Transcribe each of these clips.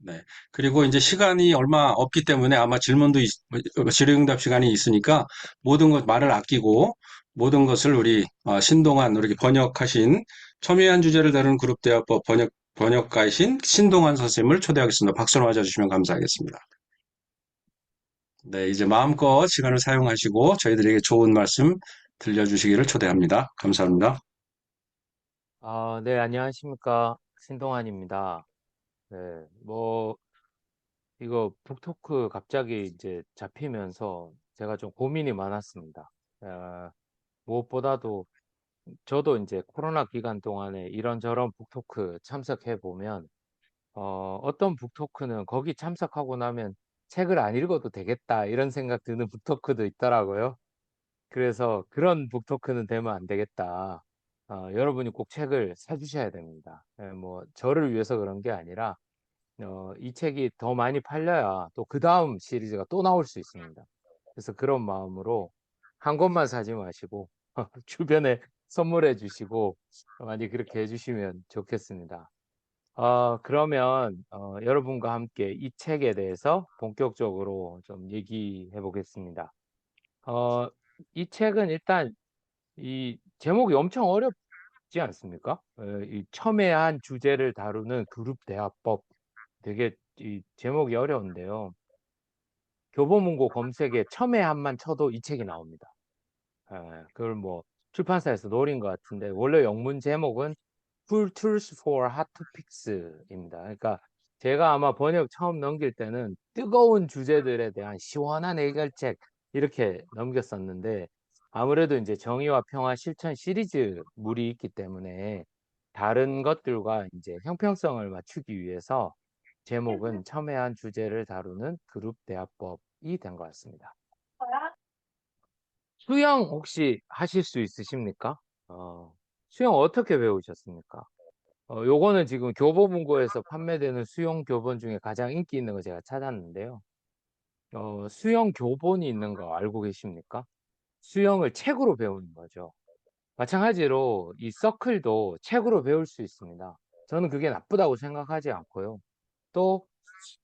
네. 그리고 이제 시간이 얼마 없기 때문에 아마 질의응답 시간이 있으니까 모든 것, 말을 아끼고 모든 것을 우리 신동환, 이렇게 번역하신 첨예한 주제를 다루는 그룹대화법 번역가이신 신동환 선생님을 초대하겠습니다. 박수로 맞아주시면 감사하겠습니다. 네, 이제 마음껏 시간을 사용하시고 저희들에게 좋은 말씀 들려주시기를 초대합니다. 감사합니다. 네, 안녕하십니까. 신동환입니다. 네, 뭐, 이거 북토크 갑자기 이제 잡히면서 제가 좀 고민이 많았습니다. 어, 무엇보다도 저도 이제 코로나 기간 동안에 이런저런 북토크 참석해 보면, 어떤 북토크는 거기 참석하고 나면 책을 안 읽어도 되겠다, 이런 생각 드는 북토크도 있더라고요. 그래서 그런 북토크는 되면 안 되겠다. 여러분이 꼭 책을 사주셔야 됩니다. 예, 뭐, 저를 위해서 그런 게 아니라, 이 책이 더 많이 팔려야 또 그 다음 시리즈가 또 나올 수 있습니다. 그래서 그런 마음으로 한 권만 사지 마시고, 주변에 선물해 주시고, 많이 그렇게 해주시면 좋겠습니다. 그러면, 여러분과 함께 이 책에 대해서 본격적으로 좀 얘기해 보겠습니다. 어, 이 책은 일단 이 제목이 엄청 어렵지 않습니까? 이 첨예한 주제를 다루는 그룹 대화법. 되게 이 제목이 어려운데요. 교보문고 검색에 첨예한만 쳐도 이 책이 나옵니다. 그걸 뭐 출판사에서 노린 것 같은데 원래 영문 제목은 Full Tools for Hot Topics입니다. 그러니까 제가 아마 번역 처음 넘길 때는 뜨거운 주제들에 대한 시원한 해결책 이렇게 넘겼었는데 아무래도 이제 정의와 평화 실천 시리즈물이 있기 때문에 다른 것들과 이제 형평성을 맞추기 위해서 제목은 첨예한 주제를 다루는 그룹 대화법이 된 것 같습니다. 수영 혹시 하실 수 있으십니까? 어, 수영 어떻게 배우셨습니까? 요거는 지금 교보문고에서 판매되는 수영 교본 중에 가장 인기 있는 거 제가 찾았는데요. 수영 교본이 있는 거 알고 계십니까? 수영을 책으로 배우는 거죠. 마찬가지로 이 서클도 책으로 배울 수 있습니다. 저는 그게 나쁘다고 생각하지 않고요. 또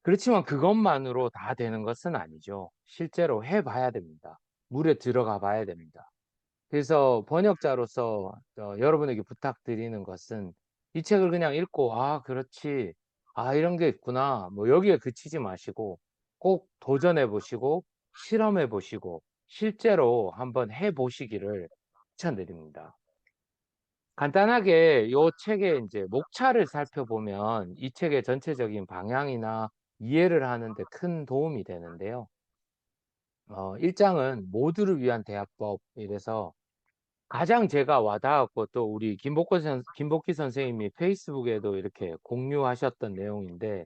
그렇지만 그것만으로 다 되는 것은 아니죠. 실제로 해봐야 됩니다. 물에 들어가 봐야 됩니다. 그래서 번역자로서 여러분에게 부탁드리는 것은 이 책을 그냥 읽고, 아, 그렇지. 아, 이런 게 있구나. 뭐 여기에 그치지 마시고 꼭 도전해 보시고 실험해 보시고 실제로 한번 해 보시기를 추천드립니다. 간단하게 이 책의 이제 목차를 살펴보면 이 책의 전체적인 방향이나 이해를 하는데 큰 도움이 되는데요. 1장은 모두를 위한 대화법 이래서 가장 제가 와닿았고 또 우리 김복기 선생님이 페이스북에도 이렇게 공유하셨던 내용인데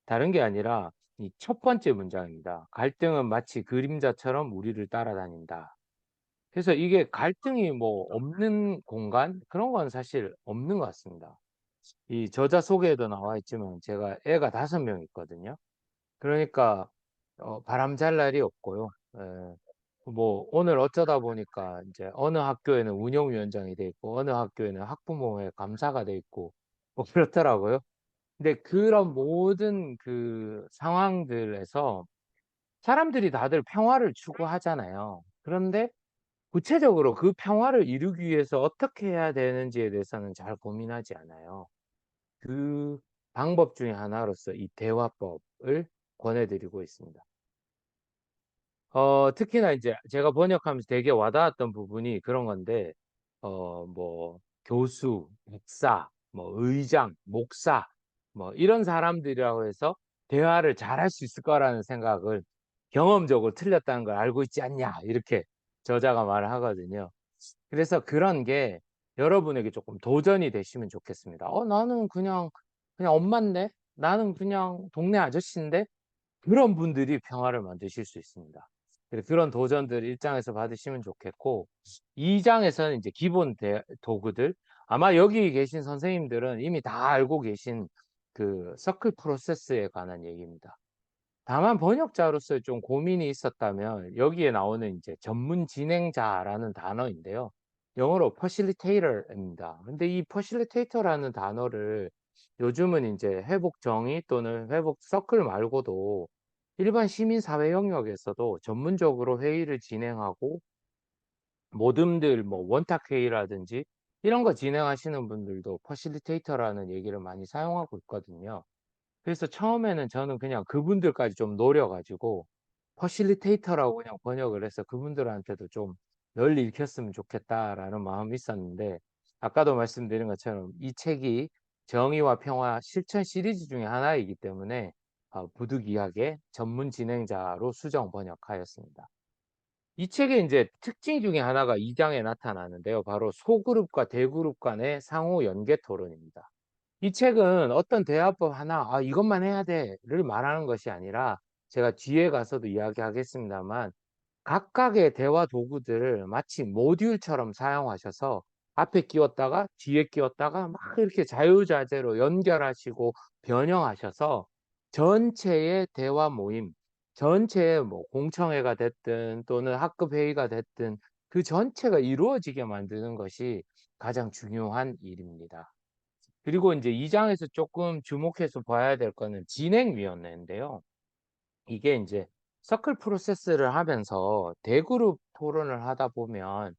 다른 게 아니라 이 첫 번째 문장입니다. 갈등은 마치 그림자처럼 우리를 따라다닌다. 그래서 이게 갈등이 뭐 없는 공간? 그런 건 사실 없는 것 같습니다. 이 저자 소개에도 나와 있지만 제가 애가 5명 있거든요. 그러니까 바람잘 날이 없고요. 뭐 오늘 어쩌다 보니까 이제 어느 학교에는 운영위원장이 돼 있고 어느 학교에는 학부모회 감사가 돼 있고 뭐 그렇더라고요. 근데 그런 모든 그 상황들에서 사람들이 다들 평화를 추구하잖아요. 그런데 구체적으로 그 평화를 이루기 위해서 어떻게 해야 되는지에 대해서는 잘 고민하지 않아요. 그 방법 중에 하나로서 이 대화법을 권해드리고 있습니다. 특히나 이제 제가 번역하면서 되게 와닿았던 부분이 그런 건데, 뭐, 교수, 박사, 뭐, 의장, 목사, 뭐, 이런 사람들이라고 해서 대화를 잘할 수 있을 거라는 생각을 경험적으로 틀렸다는 걸 알고 있지 않냐, 이렇게 저자가 말을 하거든요. 그래서 그런 게 여러분에게 조금 도전이 되시면 좋겠습니다. 나는 그냥 엄마인데? 나는 그냥 동네 아저씨인데? 그런 분들이 평화를 만드실 수 있습니다. 그런 도전들 1장에서 받으시면 좋겠고, 2장에서는 이제 기본 도구들, 아마 여기 계신 선생님들은 이미 다 알고 계신 그 서클 프로세스에 관한 얘기입니다. 다만 번역자로서 좀 고민이 있었다면 여기에 나오는 이제 전문 진행자라는 단어인데요. 영어로 facilitator입니다. 근데 이 facilitator라는 단어를 요즘은 이제 회복 정의 또는 회복 서클 말고도 일반 시민 사회 영역에서도 전문적으로 회의를 진행하고 모듬들 뭐 원탁 회의라든지 이런 거 진행하시는 분들도 퍼실리테이터라는 얘기를 많이 사용하고 있거든요. 그래서 처음에는 저는 그냥 그분들까지 좀 노려 가지고 퍼실리테이터라고 그냥 번역을 해서 그분들한테도 좀 널리 읽혔으면 좋겠다라는 마음이 있었는데, 아까도 말씀드린 것처럼 이 책이 정의와 평화 실천 시리즈 중에 하나이기 때문에 부득이하게 전문 진행자로 수정 번역하였습니다. 이 책의 이제 특징 중에 하나가 2 장에 나타나는데요. 바로 소그룹과 대그룹 간의 상호 연계 토론입니다. 이 책은 어떤 대화법 하나 '아 이것만 해야 돼.'를 말하는 것이 아니라, 제가 뒤에 가서도 이야기하겠습니다만 각각의 대화 도구들을 마치 모듈처럼 사용하셔서 앞에 끼웠다가 뒤에 끼웠다가 막 이렇게 자유자재로 연결하시고 변형하셔서 전체의 대화 모임, 전체의 뭐 공청회가 됐든 또는 학급 회의가 됐든 그 전체가 이루어지게 만드는 것이 가장 중요한 일입니다. 그리고 인제 이 장에서 쪼끔 주목해서 봐야 될 거는 진행위원회인데요. 이게 인제 서클 프로세스를 하면서 대그룹 토론을 하다 보면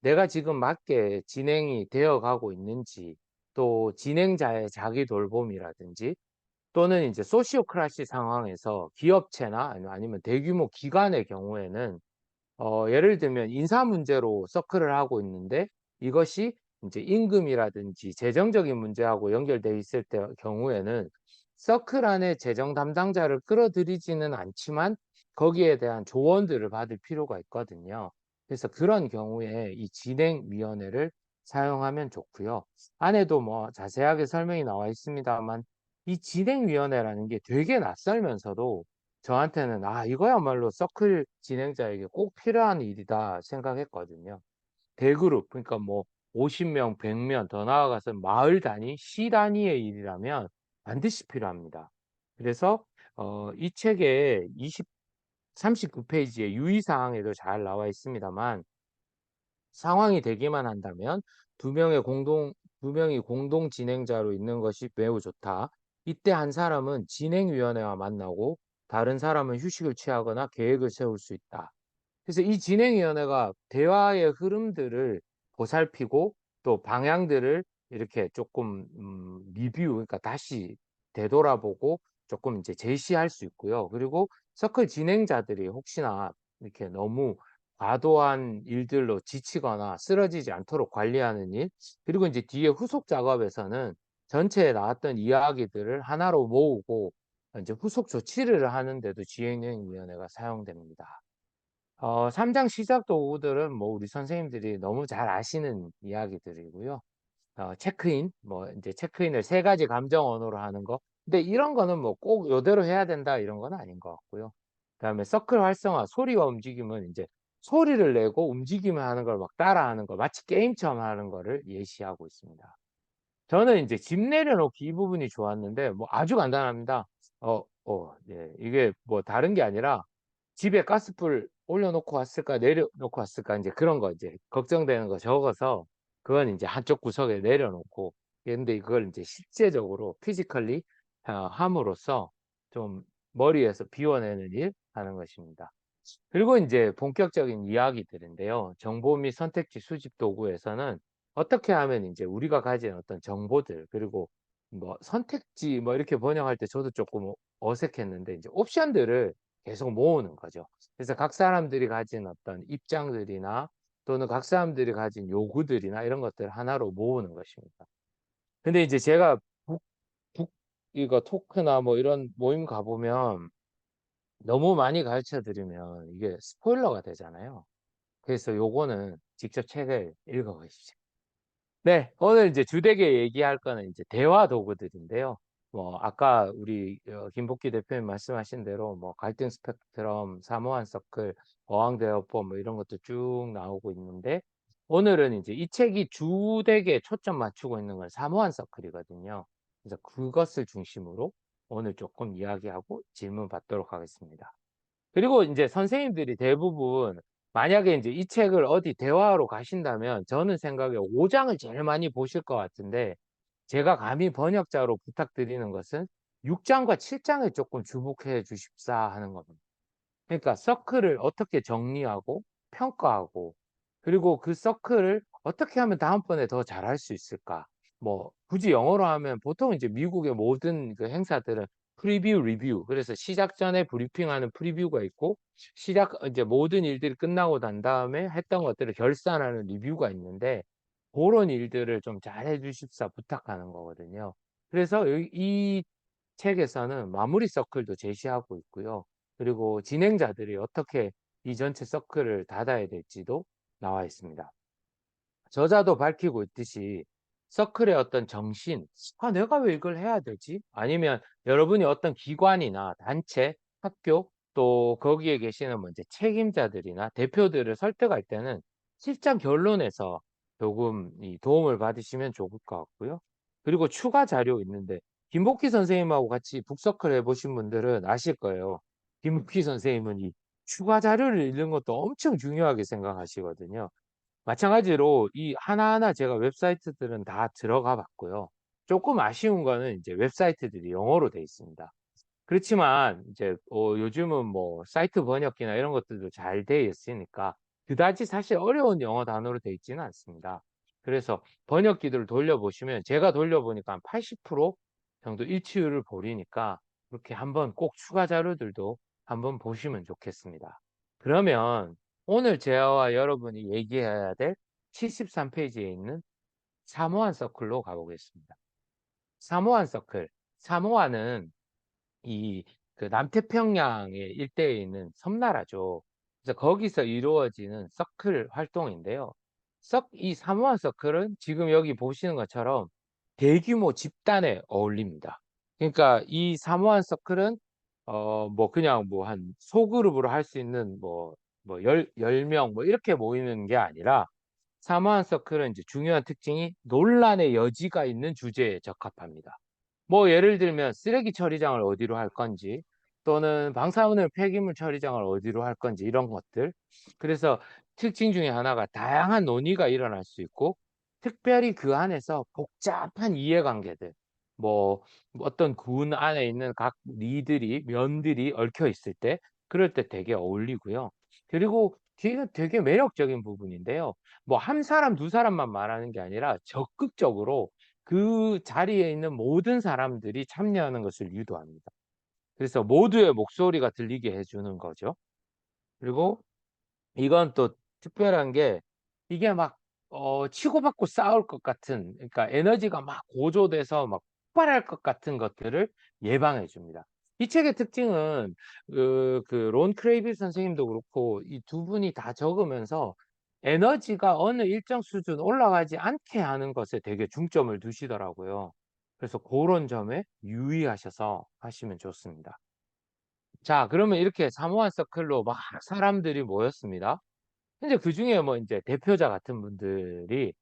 내가 지금 맞게 진행이 되어 가고 있는지, 또 진행자의 자기 돌봄이라든지 또는 인제 소시오크라시 상황에서 기업체나 아니면 대규모 기관의 경우에는 예를 들면 인사 문제로 서클을 하고 있는데 이것이 이제 임금이라든지 재정적인 문제하고 연결돼 있을 때 경우에는 서클 안에 재정 담당자를 끌어들이지는 않지만 거기에 대한 조언들을 받을 필요가 있거든요. 그래서 그런 경우에 이 진행위원회를 사용하면 좋고요. 안에도 뭐 자세하게 설명이 나와 있습니다만 이 진행위원회라는 게 되게 낯설면서도 저한테는 '아 이거야말로 서클 진행자에게 꼭 필요한 일이다.' 생각했거든요. 대그룹, 그러니까 뭐 50 명, 100명, 더 나아가서 마을 단위, 시 단위의 일이라면 반드시 필요합니다. 그래서 이 책의 39 페이지의 유의 사항에도 잘 나와 있습니다만, 상황이 되기만 한다면 두 명이 공동 진행자로 있는 것이 매우 좋다. 이때 한 사람은 진행위원회와 만나고 다른 사람은 휴식을 취하거나 계획을 세울 수 있다. 그래서 이 진행위원회가 대화의 흐름들을 보살피고 또 방향들을 이렇게 조금 리뷰, 그러니까 다시 되돌아보고 조금 이제 제시할 수 있고요. 그리고 서클 진행자들이 혹시나 이렇게 너무 과도한 일들로 지치거나 쓰러지지 않도록 관리하는 일, 그리고 이제 뒤에 후속 작업에서는 전체에 나왔던 이야기들을 하나로 모으고 이제 후속 조치를 하는 데도 진행위원회가 사용됩니다. 3장 시작 도구들은 뭐 우리 선생님들이 너무 잘 아시는 이야기들이고요. 체크인, 뭐 인제 체크인을 3 가지 감정 언어로 하는 거. 근데 이런 거는 뭐 꼭 요대로 해야 된다 이런 건 아닌 것 같고요. 그다음에 서클 활성화, 소리와 움직임은 인제 소리를 내고 움직임을 하는 걸 막 따라하는 거, 마치 게임처럼 하는 거를 예시하고 있습니다. 저는 인제 집 내려놓기 이 부분이 좋았는데 뭐 아주 간단합니다. 네. 이게 뭐 다른 게 아니라 집에 가스불 올려 놓고 왔을까 내려 놓고 왔을까 인제 그런 거 이제 걱정되는 거 적어서 그건 인제 한쪽 구석에 내려 놓고, 근데 그걸 인제 실제적으로 physically 함으로써 좀 머리에서 비워내는 일 하는 것입니다. 그리고 인제 본격적인 이야기들인데요. 정보 및 선택지 수집 도구에서는 어떻게 하면 인제 우리가 가진 어떤 정보들, 그리고 뭐 선택지 뭐 이렇게 번역할 때 저도 쪼끔 어색했는데 인제 옵션들을 계속 모으는 거죠. 그래서 각 사람들이 가진 어떤 입장들이나 또는 각 사람들이 가진 요구들이나 이런 것들을 하나로 모으는 것입니다. 근데 이제 제가 북 북 이거 토크나 뭐 이런 모임 가 보면 너무 많이 가르쳐 드리면 이게 스포일러가 되잖아요. 그래서 요거는 직접 책을 읽어 보십시오. 네. 오늘 이제 주되게 얘기할 거는 이제 대화 도구들인데요. 뭐 아까 우리 김복기 대표님 말씀하신 대로 뭐 갈등 스펙트럼, 사모한 서클, 어학 대화법 뭐 이런 것도 쭉 나오고 있는데, 오늘은 이제 이 책이 주되게 초점 맞추고 있는 건 사모한 서클이거든요. 그래서 그것을 중심으로 오늘 조금 이야기하고 질문 받도록 하겠습니다. 그리고 인제 선생님들이 대부분 만약에 인제 이 책을 어디 대화하러 가신다면 저는 생각에 5 장을 제일 많이 보실 것 같은데, 제가 감히 번역자로 부탁드리는 것은 6장과 7장에 조금 주목해 주십사 하는 겁니다. 그러니까 서클을 어떻게 정리하고 평가하고, 그리고 그 서클을 어떻게 하면 다음번에 더 잘할 수 있을까? 뭐 굳이 영어로 하면 보통 이제 미국의 모든 그 행사들은 프리뷰, 리뷰. 그래서 시작 전에 브리핑하는 프리뷰가 있고, 이제 모든 일들이 끝나고 난 다음에 했던 것들을 결산하는 리뷰가 있는데, 그런 일들을 좀 잘해 주십사 부탁하는 거거든요. 그래서 이 책에서는 마무리 서클도 제시하고 있고요. 그리고 진행자들이 어떻게 이 전체 서클을 닫아야 될지도 나와 있습니다. 저자도 밝히고 있듯이 서클의 어떤 정신, 내가 왜 이걸 해야 되지? 아니면 여러분이 어떤 기관이나 단체, 학교, 또 거기에 계시는 뭐 이제 책임자들이나 대표들을 설득할 때는 실장 결론에서 조금 이 도움을 받으시면 좋을 것 같고요. 그리고 추가 자료 있는데, 김복희 선생님하고 같이 북서클 해보신 분들은 아실 거예요. 김복희 선생님은 이 추가 자료를 읽는 것도 엄청 중요하게 생각하시거든요. 마찬가지로 이 하나하나 제가 웹사이트들은 다 들어가 봤고요. 조금 아쉬운 거는 이제 웹사이트들이 영어로 돼 있습니다. 그렇지만 이제 요즘은 뭐 사이트 번역기나 이런 것들도 잘 돼 있으니까 그다지 사실 어려운 영어 단어로 돼 있지는 않습니다. 그래서 번역기들을 돌려보시면, 제가 돌려보니까 한 80% 정도 일치율을 보이니까 그렇게 한번 꼭 추가 자료들도 한번 보시면 좋겠습니다. 그러면 오늘 제와 여러분이 얘기해야 될 73페이지에 있는 사모안 서클로 가보겠습니다. 사모안 서클. 사모아는 이 그 남태평양의 일대에 있는 섬나라죠. 그래서 거기서 이루어지는 서클 활동인데요. 이 사모안 서클은 지금 여기 보시는 것처럼 대규모 집단에 어울립니다. 그러니까 이 사모안 서클은 뭐 그냥 뭐 한 소그룹으로 할 수 있는 열 명 뭐 이렇게 모이는 게 아니라, 사모안 서클은 이제 중요한 특징이 논란의 여지가 있는 주제에 적합합니다. 뭐 예를 들면 쓰레기 처리장을 어디로 할 건지, 또는 방사능 폐기물 처리장을 어디로 할 건지, 이런 것들. 그래서 특징 중에 하나가 다양한 논의가 일어날 수 있고, 특별히 그 안에서 복잡한 이해관계들, 뭐 어떤 군 안에 있는 각 리들이 면들이 얽혀 있을 때, 그럴 때 되게 어울리고요. 그리고 되게 매력적인 부분인데요. 뭐 한 사람 두 사람만 말하는 게 아니라 적극적으로 그 자리에 있는 모든 사람들이 참여하는 것을 유도합니다. 그래서 모두의 목소리가 들리게 해주는 거죠. 그리고 이건 또 특별한 게, 이게 막 치고받고 싸울 것 같은, 그러니까 에너지가 막 고조돼서 막 폭발할 것 같은 것들을 예방해 줍니다. 이 책의 특징은 론 크레이비 선생님도 그렇고 이 두 분이 다 적으면서 에너지가 어느 일정 수준 올라가지 않게 하는 것에 되게 중점을 두시더라고요. 그래서 그런 점에 유의하셔서 하시면 좋습니다. 자, 그러면 이렇게 사모안 서클로 막 사람들이 모였습니다. 근데 그중에 뭐 이제 대표자 같은 분들이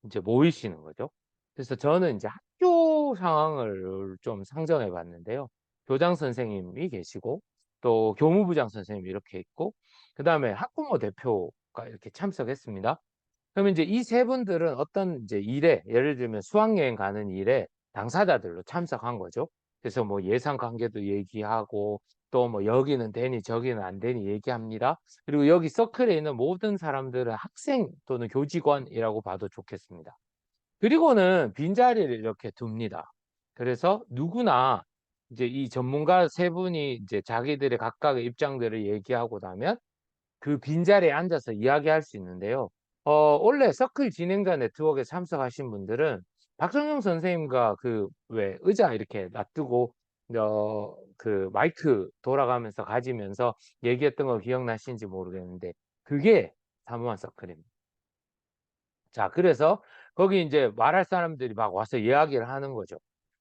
이제 모이시는 거죠. 그래서 저는 이제 학교 상황을 좀 상정해 봤는데요. 교장 선생님이 계시고, 또 교무부장 선생님이 이렇게 있고, 그다음에 학부모 대표가 이렇게 참석했습니다. 그러면 이제 이 세 분들은 어떤 이제 일에, 예를 들면 수학여행 가는 일에 당사자들로 참석한 거죠. 그래서 뭐 예산 관계도 얘기하고, 또 뭐 여기는 되니 저기는 안 되니 얘기합니다. 그리고 여기 서클에 있는 모든 사람들은 학생 또는 교직원이라고 봐도 좋겠습니다. 그리고는 빈자리를 이렇게 둡니다. 그래서 누구나 이제 이 전문가 세 분이 이제 자기들의 각각의 입장들을 얘기하고 나면 그 빈자리에 앉아서 이야기할 수 있는데요. 원래 서클 진행자 네트워크에 참석하신 분들은 박정영 선생님과 그 왜 의자 이렇게 놔두고 그 마이크 돌아가면서 가지면서 얘기했던 거 기억나시는지 모르겠는데, 그게 사무한 서클입니다. 자, 그래서 거기 이제 말할 사람들이 막 와서 이야기를 하는 거죠.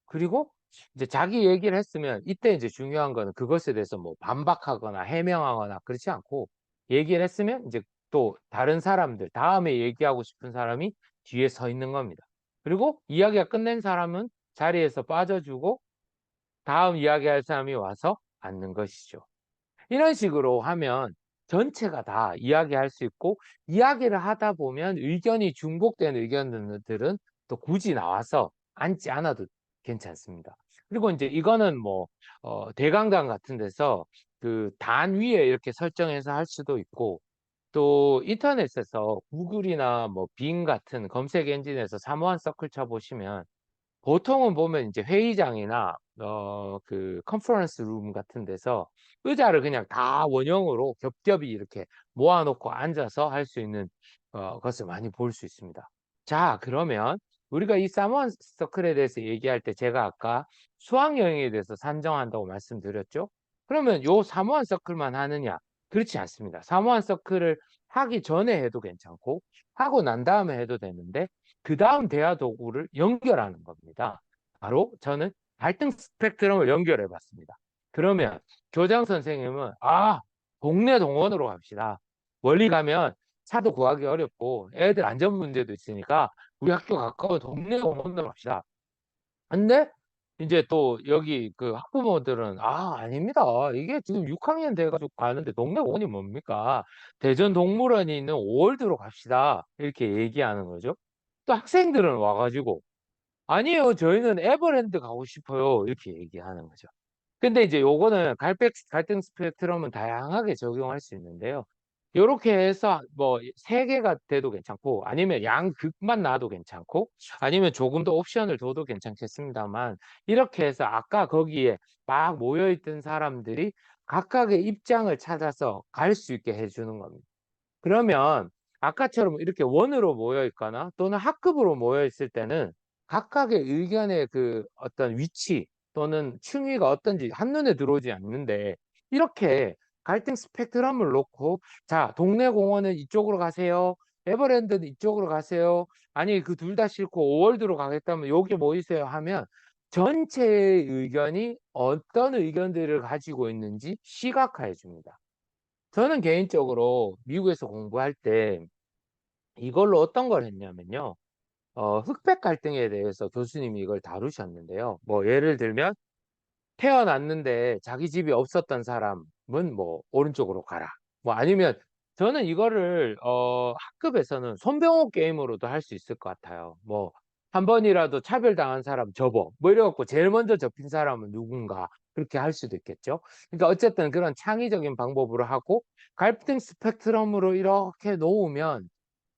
그리고 이제 자기 얘기를 했으면, 이때 이제 중요한 거는 그것에 대해서 뭐 반박하거나 해명하거나 그렇지 않고, 얘기를 했으면 이제 또 다른 사람들, 다음에 얘기하고 싶은 사람이 뒤에 서 있는 겁니다. 그리고 이야기가 끝낸 사람은 자리에서 빠져주고 다음 이야기할 사람이 와서 앉는 것이죠. 이런 식으로 하면 전체가 다 이야기할 수 있고, 이야기를 하다 보면 의견이 중복된 의견들은 또 굳이 나와서 앉지 않아도 괜찮습니다. 그리고 이제 이거는 뭐 대강당 같은 데서 그 단 위에 이렇게 설정해서 할 수도 있고, 또 인터넷에서 구글이나 뭐 빙 같은 검색 엔진에서 사무한 서클 쳐보시면 보통은 보면 이제 회의장이나 그 컨퍼런스 룸 같은 데서 의자를 그냥 다 원형으로 겹겹이 이렇게 모아놓고 앉아서 할 수 있는 것을 많이 볼 수 있습니다. 자, 그러면 우리가 이 사모안 서클에 대해서 얘기할 때 제가 아까 수학여행에 대해서 산정한다고 말씀드렸죠? 그러면 요 사모안 서클만 하느냐? 그렇지 않습니다. 사모안 서클을 하기 전에 해도 괜찮고 하고 난 다음에 해도 되는데, 그 다음 대화 도구를 연결하는 겁니다. 바로 저는 갈등 스펙트럼을 연결해 봤습니다. 그러면 교장 선생님은, 동네 동원으로 갑시다. 멀리 가면 차도 구하기 어렵고 애들 안전 문제도 있으니까 우리 학교 가까운 동네 동원으로 갑시다. 근데 이제 또 여기 그 학부모들은, 아닙니다. 이게 지금 6학년 돼가지고 가는데 동네 공원이 뭡니까? 대전 동물원이 있는 월드로 갑시다. 이렇게 얘기하는 거죠. 또 학생들은 와가지고, 아니에요, 저희는 에버랜드 가고 싶어요. 이렇게 얘기하는 거죠. 근데 이제 요거는 갈등 스펙트럼은 다양하게 적용할 수 있는데요. 요렇게 해서 뭐 세 개가 돼도 괜찮고, 아니면 양극만 놔도 괜찮고, 아니면 조금 더 옵션을 둬도 괜찮겠습니다만, 이렇게 해서 아까 거기에 막 모여있던 사람들이 각각의 입장을 찾아서 갈 수 있게 해주는 겁니다. 그러면 아까처럼 이렇게 원으로 모여 있거나 또는 학급으로 모여 있을 때는 각각의 의견의 그 어떤 위치 또는 층위가 어떤지 한눈에 들어오지 않는데, 이렇게 갈등 스펙트럼을 놓고, 자, 동네 공원은 이쪽으로 가세요. 에버랜드는 이쪽으로 가세요. 아니, 그 둘 다 싫고 오월드로 가겠다면 여기 모이세요 하면 전체의 의견이 어떤 의견들을 가지고 있는지 시각화해 줍니다. 저는 개인적으로 미국에서 공부할 때 이걸로 어떤 걸 했냐면요. 흑백 갈등에 대해서 교수님이 이걸 다루셨는데요. 뭐 예를 들면 태어났는데 자기 집이 없었던 사람은 뭐 오른쪽으로 가라. 뭐 아니면 저는 이거를 학급에서는 손병호 게임으로도 할 수 있을 것 같아요. 뭐 한 번이라도 차별당한 사람 접어. 뭐 이래갖고 제일 먼저 접힌 사람은 누군가. 그렇게 할 수도 있겠죠. 그러니까 어쨌든 그런 창의적인 방법으로 하고 갈등 스펙트럼으로 이렇게 놓으면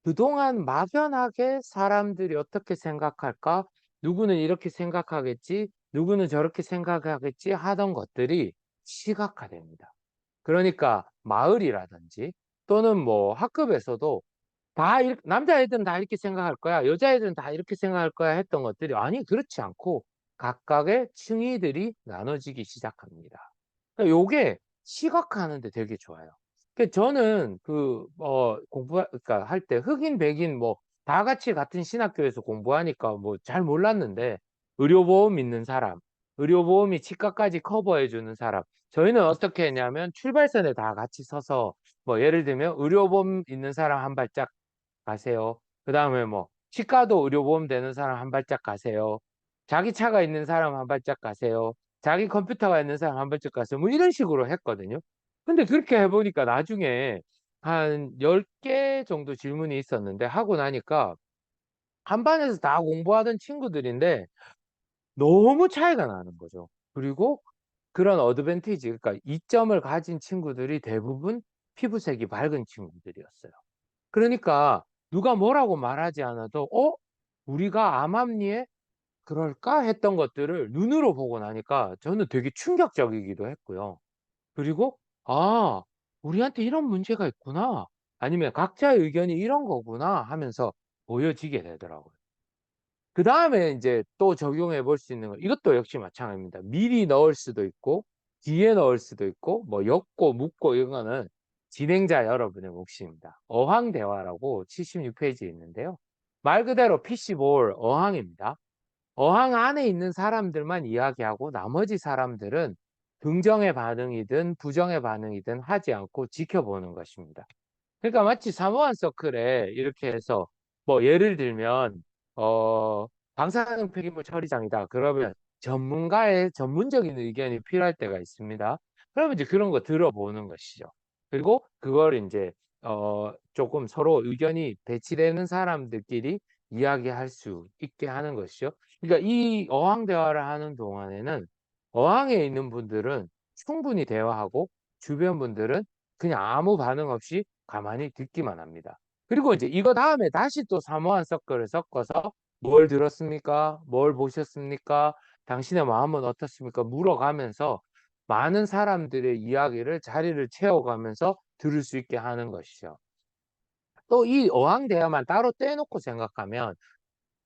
그동안 막연하게 사람들이 어떻게 생각할까? 누구는 이렇게 생각하겠지? 누구는 저렇게 생각하겠지? 하던 것들이 시각화됩니다. 그러니까 마을이라든지 또는 뭐 학급에서도 남자애들은 다 이렇게 생각할 거야. 여자애들은 다 이렇게 생각할 거야 했던 것들이, 아니, 그렇지 않고 각각의 층위들이 나눠지기 시작합니다. 그러니까 요게 시각화하는데 되게 좋아요. 저는 그러니까 할 때 흑인, 백인 뭐 다 같이 같은 신학교에서 공부하니까 뭐 잘 몰랐는데, 의료보험 있는 사람, 의료보험이 치과까지 커버해주는 사람, 저희는 어떻게 했냐면 출발선에 다 같이 서서 뭐 예를 들면 의료보험 있는 사람 한 발짝 가세요. 그 다음에 뭐 치과도 의료보험 되는 사람 한 발짝 가세요. 자기 차가 있는 사람 한 발짝 가세요. 자기 컴퓨터가 있는 사람 한 발짝 가세요. 뭐 이런 식으로 했거든요. 근데 그렇게 해보니까 나중에 한 10개 정도 질문이 있었는데, 하고 나니까 한 반에서 다 공부하던 친구들인데 너무 차이가 나는 거죠. 그리고 그런 어드밴티지, 그러니까 이점을 가진 친구들이 대부분 피부색이 밝은 친구들이었어요. 그러니까 누가 뭐라고 말하지 않아도, 우리가 암암리에 그럴까 했던 것들을 눈으로 보고 나니까 저는 되게 충격적이기도 했고요. 그리고, 우리한테 이런 문제가 있구나. 아니면 각자의 의견이 이런 거구나 하면서 보여지게 되더라고요. 그 다음에 이제 또 적용해 볼 수 있는 거, 이것도 역시 마찬가지입니다. 미리 넣을 수도 있고, 뒤에 넣을 수도 있고, 뭐 엮고 묶고, 이런 거는 진행자 여러분의 몫입니다. 어항대화라고 76페이지에 있는데요. 말 그대로 피시볼 어항입니다. 어항 안에 있는 사람들만 이야기하고 나머지 사람들은 긍정의 반응이든 부정의 반응이든 하지 않고 지켜보는 것입니다. 그러니까 마치 사모안 서클에 이렇게 해서 뭐 예를 들면 방사능 폐기물 처리장이다. 그러면 전문가의 전문적인 의견이 필요할 때가 있습니다. 그러면 이제 그런 거 들어보는 것이죠. 그리고 그걸 이제 조금 서로 의견이 배치되는 사람들끼리 이야기할 수 있게 하는 것이죠. 그러니까 이 어학 대화를 하는 동안에는 어학에 있는 분들은 충분히 대화하고 주변 분들은 그냥 아무 반응 없이 가만히 듣기만 합니다. 그리고 이제 이거 다음에 다시 또 사모한 서클을 섞어서 뭘 들었습니까? 뭘 보셨습니까? 당신의 마음은 어떻습니까? 물어가면서 많은 사람들의 이야기를 자리를 채워가면서 들을 수 있게 하는 것이죠. 또 이 어학 대화만 따로 떼놓고 생각하면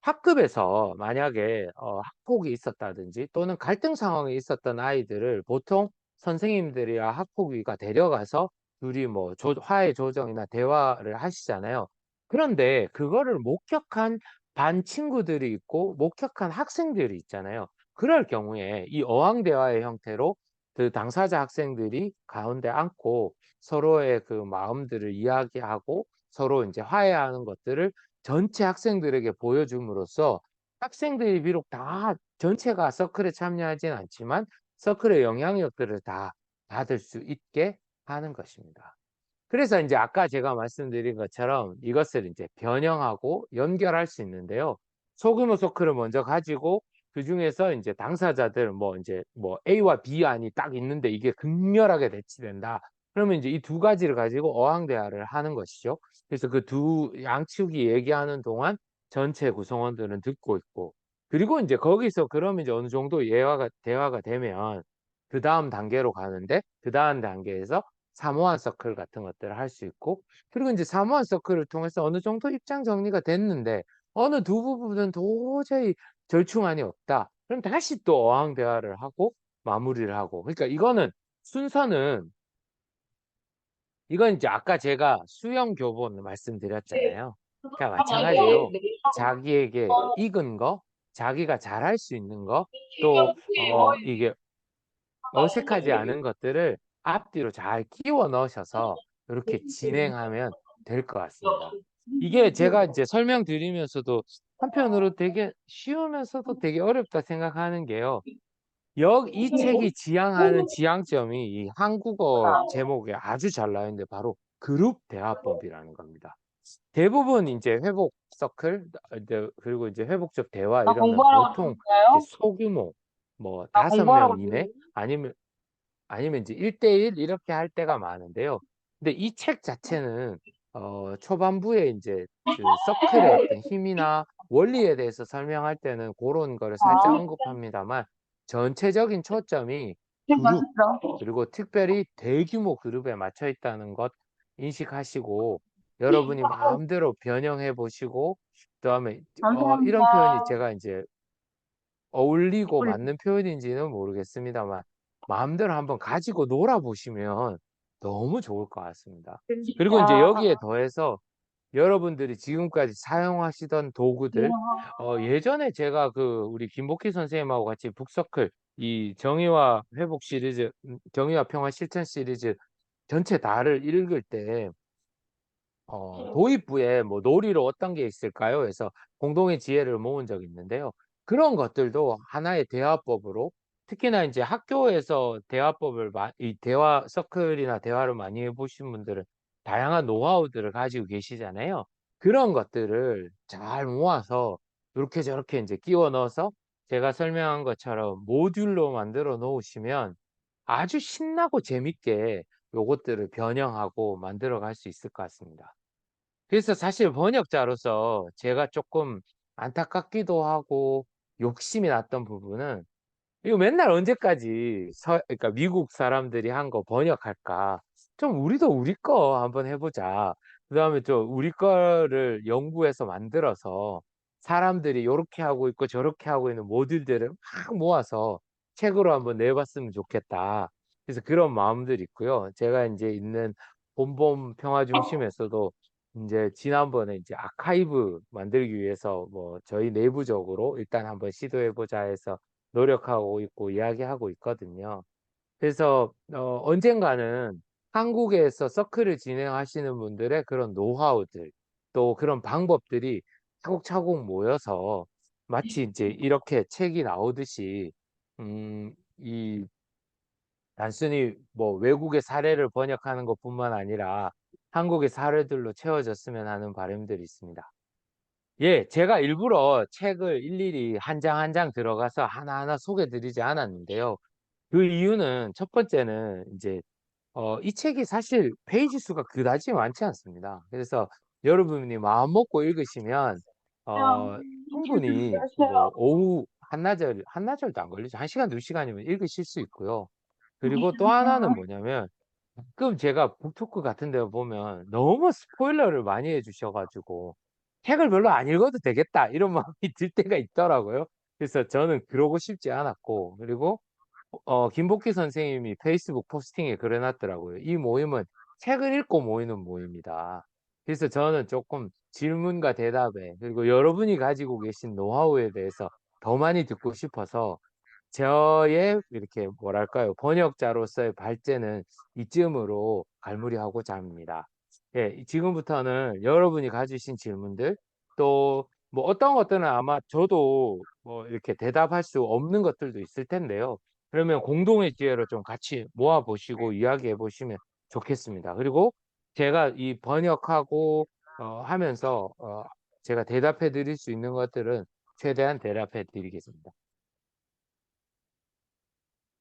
학급에서 만약에 학폭이 있었다든지 또는 갈등 상황이 있었던 아이들을 보통 선생님들이야 학폭위가 데려가서 둘이 뭐 화해 조정이나 대화를 하시잖아요. 그런데 그거를 목격한 반 친구들이 있고 목격한 학생들이 있잖아요. 그럴 경우에 이 어학 대화의 형태로 그 당사자 학생들이 가운데 앉고 서로의 그 마음들을 이야기하고 서로 이제 화해하는 것들을 전체 학생들에게 보여줌으로써 학생들이 비록 다 전체가 서클에 참여하진 않지만 서클의 영향력들을 다 받을 수 있게 하는 것입니다. 그래서 이제 아까 제가 말씀드린 것처럼 이것을 이제 변형하고 연결할 수 있는데요. 소규모 서클을 먼저 가지고 그중에서 이제 당사자들 뭐 이제 뭐 A와 B 안이 딱 있는데 이게 극렬하게 대치된다. 그러면 이제 이 두 가지를 가지고 어학 대화를 하는 것이죠. 그래서 그 두 양측이 얘기하는 동안 전체 구성원들은 듣고 있고 그리고 이제 거기서 그러면 이제 어느 정도 대화가 되면 그다음 단계로 가는데 그다음 단계에서 사모한 서클 같은 것들을 할 수 있고 그리고 이제 사모한 서클을 통해서 어느 정도 입장 정리가 됐는데 어느 두 부분은 도저히 절충안이 없다. 그럼 다시 또 어학 대화를 하고 마무리를 하고 그러니까 이거는 순서는 이건 이제 아까 제가 수영 교본 말씀드렸잖아요. 그러니까 마찬가지로 자기에게 익은 거, 자기가 잘할 수 있는 거, 또 이게 어색하지 않은 것들을 앞뒤로 잘 끼워 넣으셔서 이렇게 진행하면 될 것 같습니다. 이게 제가 이제 설명드리면서도 한편으로 되게 쉬우면서도 되게 어렵다 생각하는 게요. 이 책이 지향하는 지향점이 이 한국어 제목에 아주 잘 나와 있는데 바로 그룹 대화법이라는 겁니다. 대부분 이제 회복 서클, 그리고 이제 회복적 대화 나 이러면 공부하러 보통 이제 갔을까요? 소규모, 뭐 나 다섯 공부하러 명 갔을까요? 이내 아니면 이제 1대1 이렇게 할 때가 많은데요. 근데 이 책 자체는 초반부에 이제 그 서클의 어떤 힘이나 원리에 대해서 설명할 때는 그런 거를 살짝 아, 언급합니다만 전체적인 초점이 네, 그룹 맛있어. 그리고 특별히 대규모 그룹에 맞춰 있다는 것 인식하시고 여러분이 마음대로 변형해 보시고 그다음에 이런 표현이 감사합니다. 제가 이제 어울리고 맞는 표현인지는 모르겠습니다만 마음대로 한번 가지고 놀아 보시면 너무 좋을 것 같습니다. 그리고 이제 여기에 아, 더해서 여러분들이 지금까지 사용하시던 도구들 예전에 제가 그 우리 김복희 선생님하고 같이 북서클 이 정의와 회복 시리즈 정의와 평화 실천 시리즈 전체 다를 읽을 때 도입부에 뭐 놀이로 어떤 게 있을까요? 해서 공동의 지혜를 모은 적이 있는데요. 그런 것들도 하나의 대화법으로 특히나 이제 학교에서 이 대화 서클이나 대화를 많이 해보신 분들은 다양한 노하우들을 가지고 계시잖아요. 그런 것들을 잘 모아서 이렇게 저렇게 이제 끼워 넣어서 제가 설명한 것처럼 모듈로 만들어 놓으시면 아주 신나고 재밌게 요것들을 변형하고 만들어 갈 수 있을 것 같습니다. 그래서 사실 번역자로서 제가 조금 안타깝기도 하고 욕심이 났던 부분은 이거 맨날 언제까지 그러니까 미국 사람들이 한 거 번역할까? 좀 우리도 우리 거 한번 해보자. 그다음에 좀 우리 거를 연구해서 만들어서 사람들이 요렇게 하고 있고 저렇게 하고 있는 모듈들을 막 모아서 책으로 한번 내봤으면 좋겠다. 그래서 그런 마음들이 있고요. 제가 이제 있는 본범 평화 중심에서도 이제 지난번에 이제 아카이브 만들기 위해서 뭐 저희 내부적으로 일단 한번 시도해보자 해서 노력하고 있고 이야기하고 있거든요. 그래서 언젠가는 한국에서 서클을 진행하시는 분들의 그런 노하우들 또 그런 방법들이 차곡차곡 모여서 마치 이제 이렇게 책이 나오듯이 이 단순히 뭐 외국의 사례를 번역하는 것뿐만 아니라 한국의 사례들로 채워졌으면 하는 바람들이 있습니다. 예, 제가 일부러 책을 일일이 한 장 한 장 들어가서 하나하나 소개드리지 않았는데요. 그 이유는 첫 번째는 이제 이 책이 사실 페이지 수가 그다지 많지 않습니다. 그래서 여러분이 마음 먹고 읽으시면 어, 충분히 뭐 오후 한나절도 안 걸리죠. 한 시간, 두 시간이면 읽으실 수 있고요. 그리고 또 하나는 뭐냐면 가끔 제가 북토크 같은 데 보면 너무 스포일러를 많이 해주셔가지고 책을 별로 안 읽어도 되겠다 이런 마음이 들 때가 있더라고요. 그래서 저는 그러고 싶지 않았고, 그리고 김복희 선생님이 페이스북 포스팅에 그려놨더라고요. 이 모임은 책을 읽고 모이는 모임이다. 그래서 저는 조금 질문과 대답에, 그리고 여러분이 가지고 계신 노하우에 대해서 더 많이 듣고 싶어서 저의 이렇게 뭐랄까요, 번역자로서의 발제는 이쯤으로 갈무리하고자 합니다. 예, 지금부터는 여러분이 가지신 질문들, 또 뭐 어떤 것들은 아마 저도 뭐 이렇게 대답할 수 없는 것들도 있을 텐데요. 그러면 공동의 지혜로 좀 같이 모아보시고 이야기해 보시면 좋겠습니다. 그리고 제가 이 번역하고 하면서 제가 대답해 드릴 수 있는 것들은 최대한 대답해 드리겠습니다.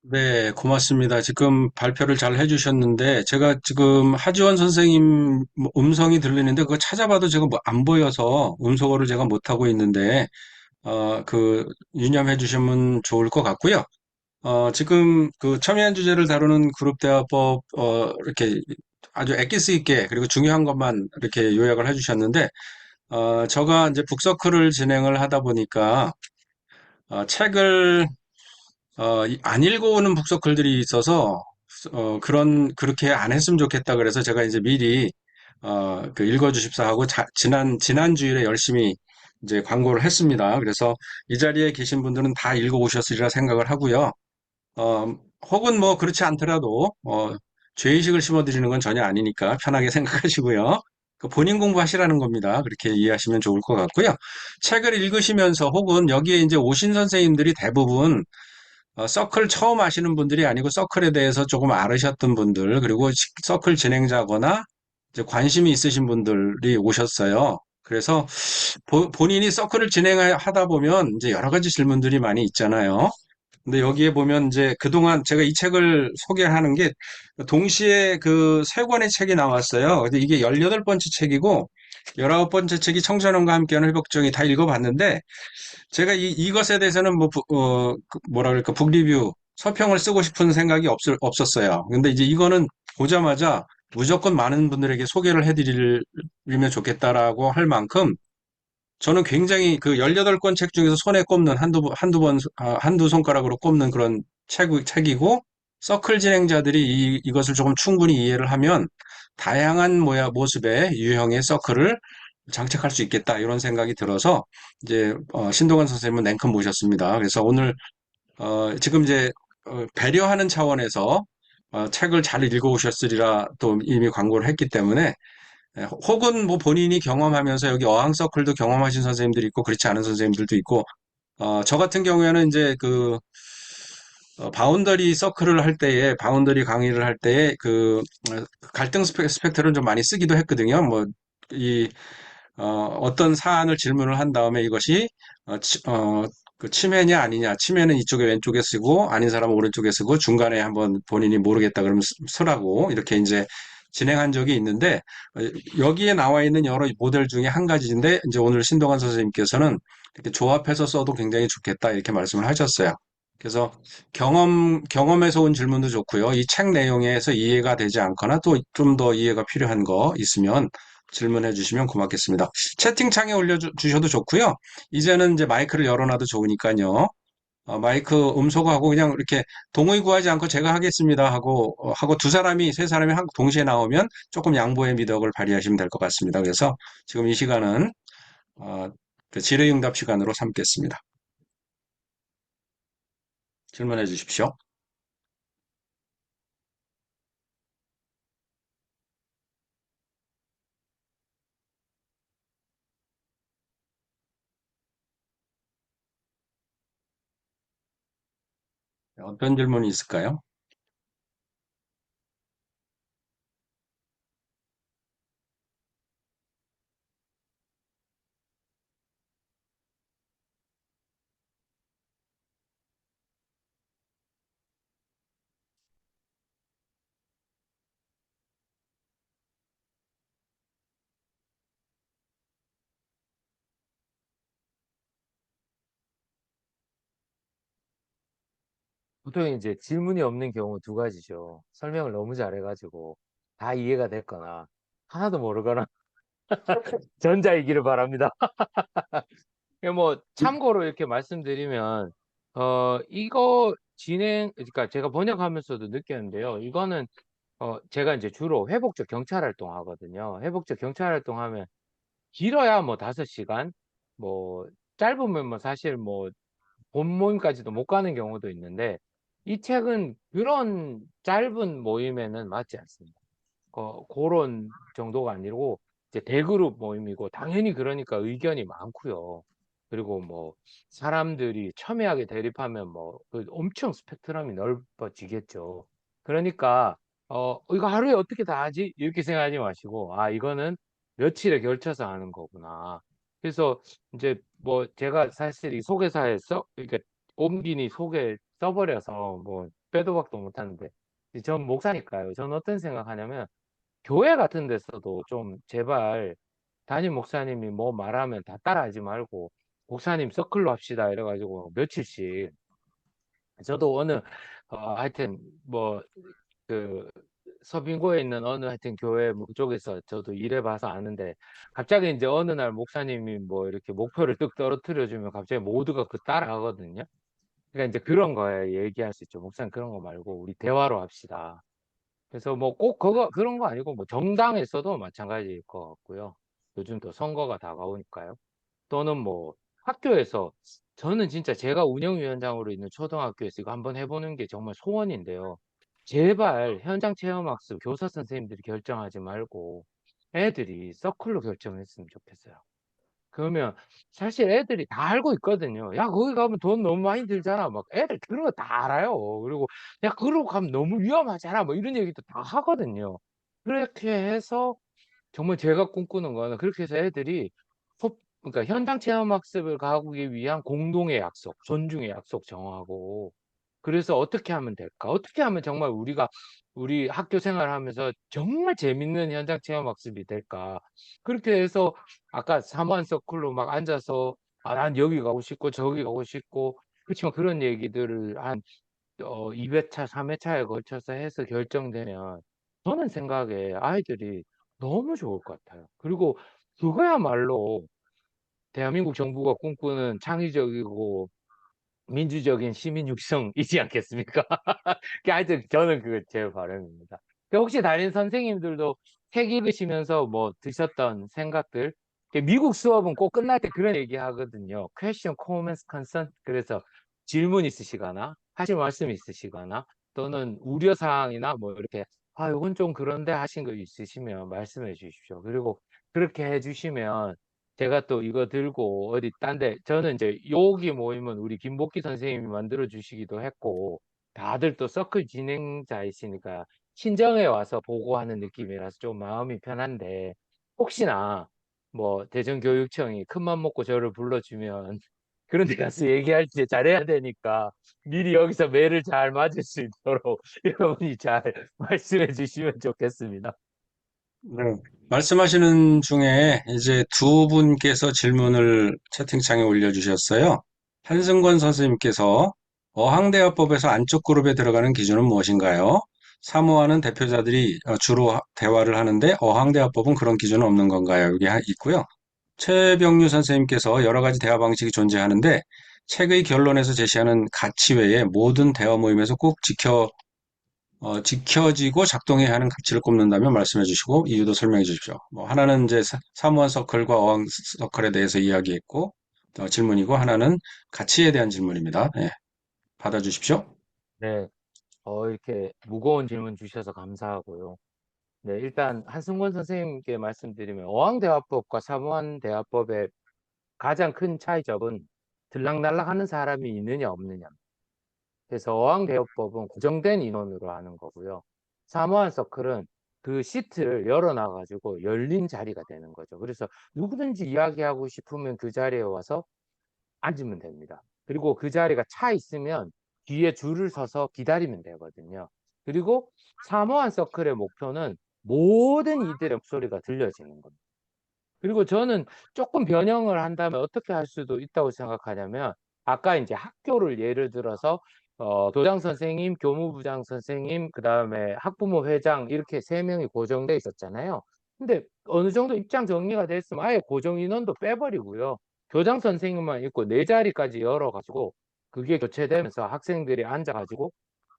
네, 고맙습니다. 지금 발표를 잘 해주셨는데, 제가 지금 하지원 선생님 뭐 음성이 들리는데, 그거 찾아봐도 제가 뭐 안 보여서 음소거를 제가 못하고 있는데, 유념해 주시면 좋을 것 같고요. 지금 그 첨예한 주제를 다루는 그룹대화법, 이렇게 아주 엑기스 있게, 그리고 중요한 것만 이렇게 요약을 해주셨는데, 제가 이제 북서클을 진행을 하다 보니까, 책을 안 읽어오는 북서클들이 있어서, 그렇게 안 했으면 좋겠다 그래서 제가 이제 미리, 읽어주십사 하고, 지난 주일에 열심히 이제 광고를 했습니다. 그래서 이 자리에 계신 분들은 다 읽어오셨으리라 생각을 하고요. 어, 혹은 뭐 그렇지 않더라도, 죄의식을 심어드리는 건 전혀 아니니까 편하게 생각하시고요. 그 본인 공부하시라는 겁니다. 그렇게 이해하시면 좋을 것 같고요. 책을 읽으시면서 혹은 여기에 이제 오신 선생님들이 대부분 서클 처음 하시는 분들이 아니고 서클에 대해서 조금 알으셨던 분들, 그리고 서클 진행자거나 이제 관심이 있으신 분들이 오셨어요. 그래서 본인이 서클을 진행하다 보면 이제 여러 가지 질문들이 많이 있잖아요. 근데 여기에 보면 이제 그동안 제가 이 책을 소개하는 게 동시에 그 세 권의 책이 나왔어요. 근데 이게 18번째 책이고 19번째 책이 청소년과 함께하는 회복정이 다 읽어봤는데 제가 이것에 대해서는 뭐라 그럴까, 북리뷰, 서평을 쓰고 싶은 생각이 없었어요. 근데 이제 이거는 보자마자 무조건 많은 분들에게 소개를 해드리면 좋겠다라고 할 만큼 저는 굉장히 그 18권 책 중에서 손에 꼽는 한두 손가락으로 꼽는 그런 책이고, 서클 진행자들이 이것을 조금 충분히 이해를 하면 다양한 모습의 유형의 서클을 장착할 수 있겠다, 이런 생각이 들어서, 이제, 신동환 선생님은 냉큼 모셨습니다. 그래서 오늘, 지금 이제, 배려하는 차원에서, 책을 잘 읽어오셨으리라 또 이미 광고를 했기 때문에, 혹은 뭐 본인이 경험하면서 여기 어학 서클도 경험하신 선생님들이 있고 그렇지 않은 선생님들도 있고, 저 같은 경우에는 이제 바운더리 서클을 할 때에, 바운더리 강의를 할 때에 갈등 스펙트를 좀 많이 쓰기도 했거든요. 이, 어떤 사안을 질문을 한 다음에 이것이, 그 침해냐 아니냐, 침해는 이쪽에 왼쪽에 쓰고, 아닌 사람은 오른쪽에 쓰고, 중간에 한번 본인이 모르겠다 그러면 쓰라고, 이렇게 이제 진행한 적이 있는데, 어, 여기에 나와 있는 여러 모델 중에 한 가지인데, 이제 오늘 신동환 선생님께서는 이렇게 조합해서 써도 굉장히 좋겠다, 이렇게 말씀을 하셨어요. 그래서 경험에서 온 질문도 좋고요. 이 책 내용에서 이해가 되지 않거나 또 좀 더 이해가 필요한 거 있으면 질문해 주시면 고맙겠습니다. 채팅창에 올려주셔도 좋고요. 이제는 이제 마이크를 열어놔도 좋으니까요. 마이크 음소거하고 그냥 이렇게 동의 구하지 않고 제가 하겠습니다 하고 두 사람이, 세 사람이 동시에 나오면 조금 양보의 미덕을 발휘하시면 될 것 같습니다. 그래서 지금 이 시간은 어, 그 질의응답 시간으로 삼겠습니다. 질문해 주십시오. 어떤 질문이 있을까요? 보통 이제 질문이 없는 경우 두 가지죠. 설명을 너무 잘해가지고 다 이해가 됐거나 하나도 모르거나 전자이기를 바랍니다. 뭐 참고로 이렇게 말씀드리면 이거 그러니까 제가 번역하면서도 느꼈는데요. 이거는 제가 이제 주로 회복적 경찰 활동하거든요. 회복적 경찰 활동하면 길어야 뭐 5시간, 뭐 짧으면 뭐 사실 뭐 본 모임까지도 못 가는 경우도 있는데 이 책은 그런 짧은 모임에는 맞지 않습니다. 그런 정도가 아니고 이제 대그룹 모임이고 당연히 그러니까 의견이 많고요. 그리고 뭐 사람들이 첨예하게 대립하면 뭐그 엄청 스펙트럼이 넓어지겠죠. 그러니까 이거 하루에 어떻게 다 하지? 이렇게 생각하지 마시고 아 이거는 며칠에 걸쳐서 하는 거구나. 그래서 이제 뭐 제가 사실 이 소개사에서 그러니까 옮기니 소개 써버려서 뭐 빼도 박도 못하는데 전 목사니까요. 저는 어떤 생각하냐면 교회 같은 데서도 좀 제발 담임 목사님이 뭐 말하면 다 따라하지 말고 목사님 서클로 합시다 이래가지고 며칠씩 저도 어느 하여튼 뭐 그 서빙고에 있는 어느 하여튼 교회 쪽에서 저도 일해봐서 아는데 갑자기 이제 어느 날 목사님이 뭐 이렇게 목표를 뚝 떨어뜨려 주면 갑자기 모두가 그 따라하거든요. 그러니까 이제 그런 거에 얘기할 수 있죠. 목사님 그런 거 말고 우리 대화로 합시다. 그래서 뭐 꼭 그런 거 아니고 뭐 정당에서도 마찬가지일 것 같고요. 요즘 또 선거가 다가오니까요. 또는 뭐 학교에서 저는 진짜 제가 운영위원장으로 있는 초등학교에서 이거 한번 해보는 게 정말 소원인데요. 제발 현장 체험학습 교사 선생님들이 결정하지 말고 애들이 서클로 결정했으면 좋겠어요. 그러면 사실 애들이 다 알고 있거든요. 야, 거기 가면 돈 너무 많이 들잖아. 막 애들 그런 거 다 알아요. 그리고 야, 그러고 가면 너무 위험하잖아. 뭐 이런 얘기도 다 하거든요. 그렇게 해서 정말 제가 꿈꾸는 거는 그렇게 해서 애들이 그러니까 현장 체험 학습을 가기 위한 공동의 약속, 존중의 약속 정하고 그래서 어떻게 하면 될까? 어떻게 하면 정말 우리가 우리 학교 생활하면서 정말 재밌는 현장 체험 학습이 될까? 그렇게 해서 아까 사무한 서클로 막 앉아서 아, 난 여기 가고 싶고 저기 가고 싶고 그렇지만 그런 얘기들을 한 2회차, 3회차에 걸쳐서 해서 결정되면 저는 생각에 아이들이 너무 좋을 것 같아요. 그리고 그거야말로 대한민국 정부가 꿈꾸는 창의적이고 민주적인 시민 육성이지 않겠습니까? 하여튼 저는 그게 제 바람입니다. 혹시 다른 선생님들도 책 읽으시면서 뭐 드셨던 생각들? 미국 수업은 꼭 끝날 때 그런 얘기 하거든요. Question, comments, concern. 그래서 질문 있으시거나 하실 말씀 있으시거나 또는 우려사항이나 뭐 이렇게 아, 이건 좀 그런데 하신 거 있으시면 말씀해 주십시오. 그리고 그렇게 해주시면 제가 또 이거 들고 어디 딴데 저는 이제 요기 모임은 우리 김복기 선생님이 만들어 주시기도 했고 다들 또 서클 진행자이시니까 친정에 와서 보고하는 느낌이라서 좀 마음이 편한데 혹시나 뭐 대전교육청이 큰맘 먹고 저를 불러주면 그런 데 가서 얘기할 때 잘해야 되니까 미리 여기서 매를 잘 맞을 수 있도록 여러분이 잘 말씀해 주시면 좋겠습니다. 네. 말씀하시는 중에 이제 두 분께서 질문을 채팅창에 올려주셨어요. 한승권 선생님께서 어학대화법에서 안쪽 그룹에 들어가는 기준은 무엇인가요? 사모하는 대표자들이 주로 대화를 하는데 어학대화법은 그런 기준은 없는 건가요? 여기 있고요. 최병유 선생님께서 여러 가지 대화 방식이 존재하는데 책의 결론에서 제시하는 가치 외에 모든 대화 모임에서 꼭 지켜지고 작동해야 하는 가치를 꼽는다면 말씀해 주시고 이유도 설명해 주십시오. 뭐 하나는 이제 사무원 서클과 어학 서클에 대해서 이야기했고 질문이고 하나는 가치에 대한 질문입니다. 예, 받아 주십시오. 네, 이렇게 무거운 질문 주셔서 감사하고요. 네, 일단 한승권 선생님께 말씀드리면 어학대화법과 사무원대화법의 가장 큰 차이점은 들락날락하는 사람이 있느냐 없느냐. 그래서 어학대화법은 고정된 인원으로 하는 거고요. 사무원 서클은 그 시트를 열어놔가지고 열린 자리가 되는 거죠. 그래서 누구든지 이야기하고 싶으면 그 자리에 와서 앉으면 됩니다. 그리고 그 자리가 차 있으면 뒤에 줄을 서서 기다리면 되거든요. 그리고 사모한 서클의 목표는 모든 이들의 목소리가 들려지는 겁니다. 그리고 저는 조금 변형을 한다면 어떻게 할 수도 있다고 생각하냐면 아까 이제 학교를 예를 들어서 교장 선생님, 교무부장 선생님, 그다음에 학부모 회장 이렇게 세 명이 고정돼 있었잖아요. 근데 어느 정도 입장 정리가 됐으면 아예 고정 인원도 빼버리고요. 교장 선생님만 있고 네 자리까지 열어가지고 그게 교체되면서 학생들이 앉아가지고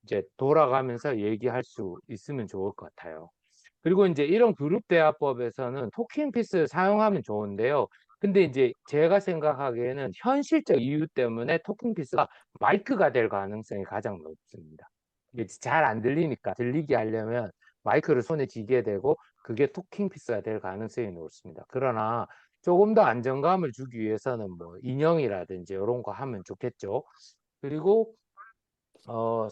이제 돌아가면서 얘기할 수 있으면 좋을 것 같아요. 그리고 이제 이런 그룹 대화법에서는 토킹 피스 사용하면 좋은데요. 근데 이제 제가 생각하기에는 현실적 이유 때문에 토킹 피스가 마이크가 될 가능성이 가장 높습니다. 이게 잘 안 들리니까 들리게 하려면 마이크를 손에 쥐게 되고 그게 토킹 피스가 될 가능성이 높습니다. 그러나 조금 더 안정감을 주기 위해서는 뭐 인형이라든지 이런 거 하면 좋겠죠. 그리고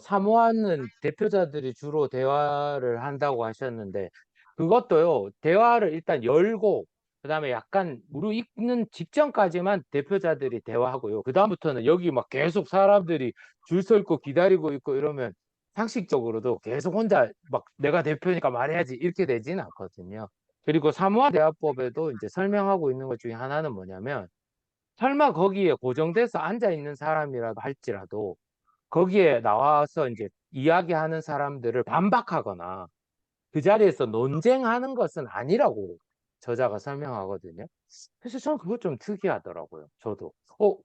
사모하는 대표자들이 주로 대화를 한다고 하셨는데, 그것도요, 대화를 일단 열고, 그 다음에 약간 무르익는 직전까지만 대표자들이 대화하고요. 그다음부터는 여기 막 계속 사람들이 줄 서 있고 기다리고 있고 이러면 상식적으로도 계속 혼자 막 내가 대표니까 말해야지 이렇게 되지는 않거든요. 그리고 사모화 대화법에도 이제 설명하고 있는 것 중에 하나는 뭐냐면, 설마 거기에 고정돼서 앉아 있는 사람이라도 할지라도 거기에 나와서 이제 이야기하는 사람들을 반박하거나 그 자리에서 논쟁하는 것은 아니라고 저자가 설명하거든요. 그래서 저는 그거 좀 특이하더라고요. 저도.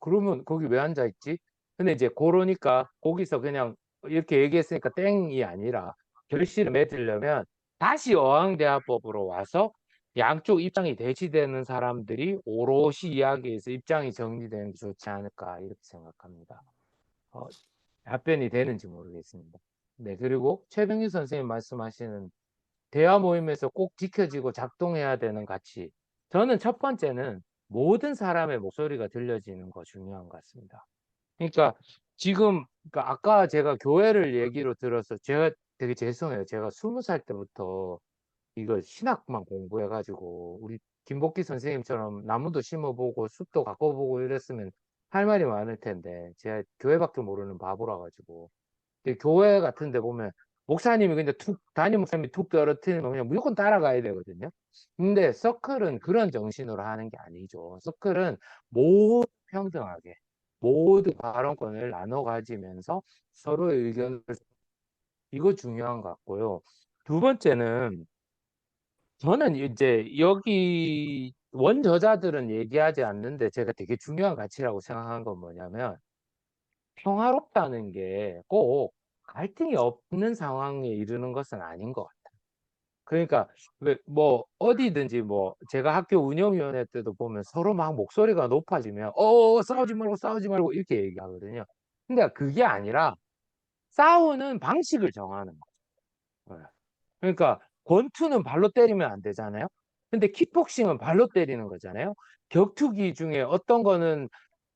그러면 거기 왜 앉아 있지? 근데 이제 그러니까 거기서 그냥 이렇게 얘기했으니까 땡이 아니라 결실을 맺으려면 다시 어항대화법으로 와서 양쪽 입장이 대치되는 사람들이 오롯이 이야기해서 입장이 정리되는 게 좋지 않을까 이렇게 생각합니다. 어, 답변이 되는지 모르겠습니다. 네, 그리고 최병희 선생님 말씀하시는 대화 모임에서 꼭 지켜지고 작동해야 되는 가치. 저는 첫 번째는 모든 사람의 목소리가 들려지는 거 중요한 것 같습니다. 그러니까 지금, 그러니까 아까 제가 교회를 얘기로 들어서 제가 되게 죄송해요. 제가 20살 때부터 이거 신학만 공부해가지고 우리 김복기 선생님처럼 나무도 심어보고 숲도 가꿔보고 이랬으면 할 말이 많을 텐데 제가 교회밖에 모르는 바보라 가지고 교회 같은 데 보면 목사님이 그냥 툭 담임 목사님이 툭 떨어뜨리면 그냥 무조건 따라가야 되거든요. 근데 서클은 그런 정신으로 하는 게 아니죠. 서클은 모두 평등하게 모두 발언권을 나눠 가지면서 서로의 의견을 이거 중요한 것 같고요. 두 번째는 저는 이제 여기 원저자들은 얘기하지 않는데 제가 되게 중요한 가치라고 생각한 건 뭐냐면 평화롭다는 게 꼭 갈등이 없는 상황에 이르는 것은 아닌 것 같아요. 그러니까 뭐 어디든지 뭐 제가 학교 운영위원회 때도 보면 서로 막 목소리가 높아지면 싸우지 말고 이렇게 얘기하거든요. 근데 그게 아니라 싸우는 방식을 정하는 거예요. 그러니까 권투는 발로 때리면 안 되잖아요. 근데 킥복싱은 발로 때리는 거잖아요. 격투기 중에 어떤 거는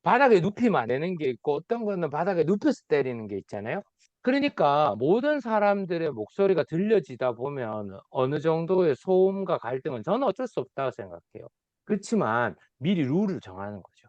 바닥에 눕히면 안 되는 게 있고 어떤 거는 바닥에 눕혀서 때리는 게 있잖아요. 그러니까 모든 사람들의 목소리가 들려지다 보면 어느 정도의 소음과 갈등은 저는 어쩔 수 없다고 생각해요. 그렇지만 미리 룰을 정하는 거죠.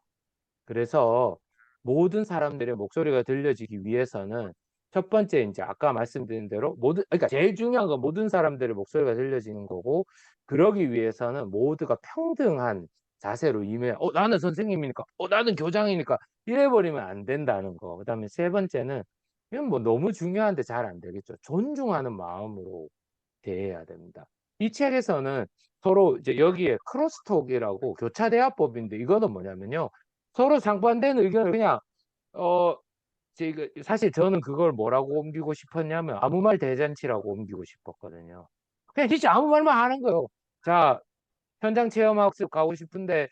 그래서 모든 사람들의 목소리가 들려지기 위해서는 첫 번째 이제 아까 말씀드린 대로 그러니까 제일 중요한 건 모든 사람들의 목소리가 들려지는 거고 그러기 위해서는 모두가 평등한 자세로 임해. 나는 선생님이니까, 나는 교장이니까 이래 버리면 안 된다는 거. 그다음에 세 번째는 이건 뭐 너무 중요한데 잘 안 되겠죠. 존중하는 마음으로 대해야 됩니다. 이 책에서는 서로 이제 여기에 크로스톡이라고 교차대화법인데 이거는 뭐냐면요. 서로 상반되는 의견을 그냥 어 사실 저는 그걸 뭐라고 옮기고 싶었냐면 아무 말 대잔치라고 옮기고 싶었거든요. 그냥 진짜 아무 말만 하는 거예요. 자, 현장 체험학습 가고 싶은데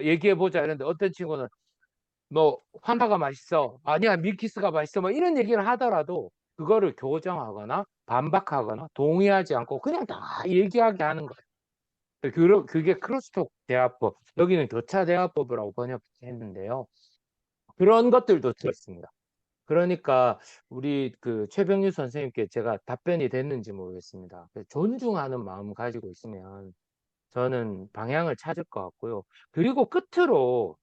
얘기해 보자 이런데 어떤 친구는 뭐 환타가 맛있어. 아니야, 밀키스가 맛있어. 뭐 이런 얘기를 하더라도 그거를 교정하거나 반박하거나 동의하지 않고 그냥 다 얘기하게 하는 거예요. 그게 크로스톡 대화법, 여기는 교차 대화법이라고 번역했는데요. 그런 것들도 들었습니다. 그러니까 우리 그 최병유 선생님께 제가 답변이 됐는지 모르겠습니다. 존중하는 마음 가지고 있으면 저는 방향을 찾을 것 같고요. 그리고 끝으로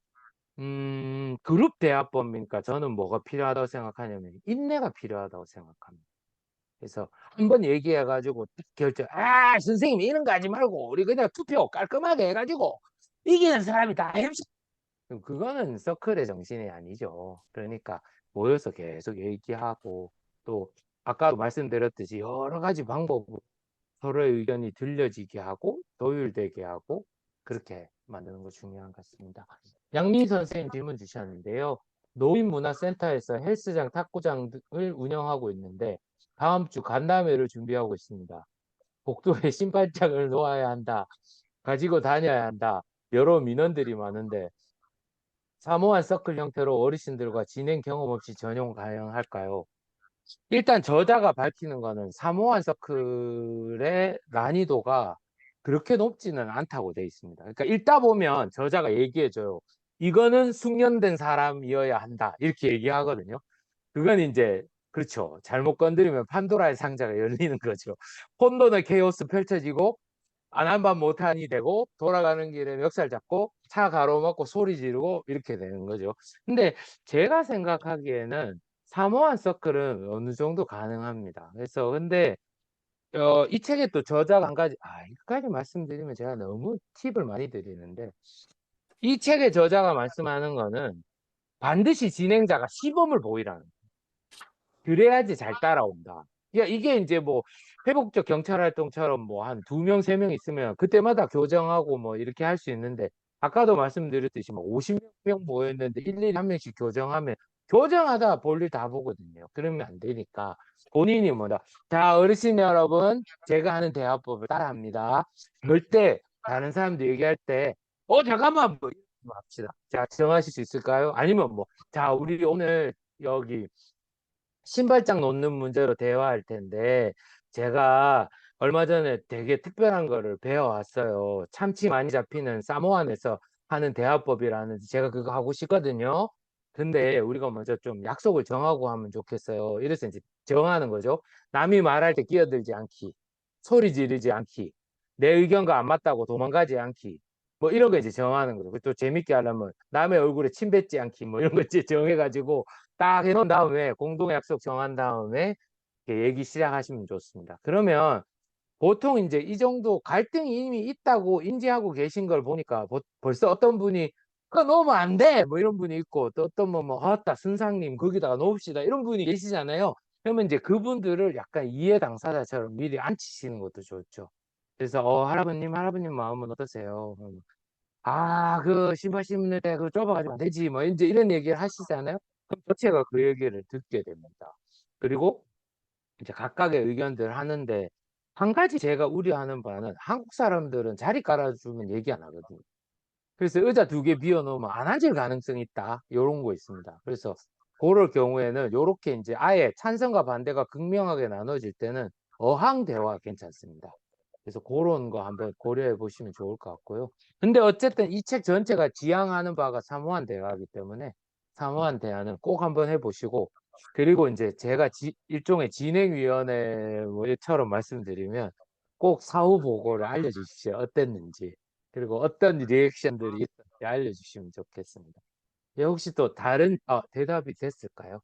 그룹 대화법이니까 저는 뭐가 필요하다고 생각하냐면 인내가 필요하다고 생각합니다. 그래서 한번 얘기해가지고 딱 선생님 이런 거 하지 말고 우리 그냥 투표 깔끔하게 해가지고 이기는 사람이 다 해봅시다. 그거는 서클의 정신이 아니죠. 그러니까 모여서 계속 얘기하고 또 아까도 말씀드렸듯이 여러 가지 방법으로 서로의 의견이 들려지게 하고 조율되게 하고 그렇게 만드는 거 중요한 것 같습니다. 양미 선생님 질문 주셨는데요. 노인문화센터에서 헬스장, 탁구장을 운영하고 있는데 다음 주 간담회를 준비하고 있습니다. 복도에 신발장을 놓아야 한다. 가지고 다녀야 한다. 여러 민원들이 많은데 사모한 서클 형태로 어르신들과 진행 경험 없이 전용 가능할까요? 일단 저자가 밝히는 거는 사모한 서클의 난이도가 그렇게 높지는 않다고 돼 있습니다. 그러니까 읽다 보면 저자가 얘기해줘요. 이거는 숙련된 사람이어야 한다. 이렇게 얘기하거든요. 그건 이제 그렇죠. 잘못 건드리면 판도라의 상자가 열리는 거죠. 혼돈의 케오스 펼쳐지고 안한밤 못한이 되고 돌아가는 길에 멱살 잡고 차 가로막고 소리 지르고 이렇게 되는 거죠. 근데 제가 생각하기에는 사모한 서클은 어느 정도 가능합니다. 그래서 근데 이 책에 또 저자가 한 가지 이거까지 말씀드리면 제가 너무 팁을 많이 드리는데 이 책의 저자가 말씀하는 거는 반드시 진행자가 시범을 보이라는 그래야지 잘 따라온다. 그러니까 이게 이제 뭐 회복적 경찰 활동처럼 뭐 한 두 명, 세 명 있으면 그때마다 교정하고 뭐 이렇게 할 수 있는데 아까도 말씀드렸듯이 뭐 50명 모였는데 일일이 한 명씩 교정하면 교정하다 볼 일 다 보거든요. 그러면 안 되니까 본인이 뭐다. 자, 어르신 여러분, 제가 하는 대화법을 따라합니다. 절대 다른 사람들 얘기할 때, 잠깐만, 뭐, 합시다. 자, 정하실 수 있을까요? 아니면 뭐, 자, 우리 오늘 여기 신발장 놓는 문제로 대화할 텐데 제가 얼마 전에 되게 특별한 거를 배워왔어요. 참치 많이 잡히는 사모안에서 하는 대화법이라는 제가 그거 하고 싶거든요. 근데 우리가 먼저 좀 약속을 정하고 하면 좋겠어요. 이래서 이제 정하는 거죠. 남이 말할 때 끼어들지 않기, 소리 지르지 않기, 내 의견과 안 맞다고 도망가지 않기. 뭐 이런 거 이제 정하는 거죠. 또 재밌게 하려면 남의 얼굴에 침 뱉지 않기 뭐 이런 거 이제 정해가지고 딱 해놓은 다음에 공동 약속 정한 다음에 이렇게 얘기 시작하시면 좋습니다. 그러면 보통 이제 이 정도 갈등이 이미 있다고 인지하고 계신 걸 보니까 벌써 어떤 분이 그거 놓으면 안 돼! 뭐 이런 분이 있고 또 어떤 아따 선상님 거기다가 놓읍시다 이런 분이 계시잖아요. 그러면 이제 그분들을 약간 이해 당사자처럼 미리 앉히시는 것도 좋죠. 그래서 할아버님 마음은 어떠세요? 그 신발 신을 때 그거 좁아가지고 안 되지. 뭐 이제 이런 얘기를 하시잖아요. 그럼 전체가 그 얘기를 듣게 됩니다. 그리고 이제 각각의 의견들 하는데 한 가지 제가 우려하는 바는 한국 사람들은 자리 깔아주면 얘기 안 하거든요. 그래서 의자 두 개 비워놓으면 안 앉을 가능성이 있다. 이런 거 있습니다. 그래서 그럴 경우에는 이렇게 이제 아예 찬성과 반대가 극명하게 나눠질 때는 어항 대화 괜찮습니다. 그래서 그런 거 한번 고려해 보시면 좋을 것 같고요. 근데 어쨌든 이 책 전체가 지향하는 바가 사모한 대화이기 때문에 사모한 대화는 꼭 한번 해보시고 그리고 이제 제가 일종의 진행위원회처럼 말씀드리면 꼭 사후 보고를 알려주십시오. 어땠는지. 그리고 어떤 리액션들이 있었는지 알려주시면 좋겠습니다. 예, 혹시 또 다른, 대답이 됐을까요?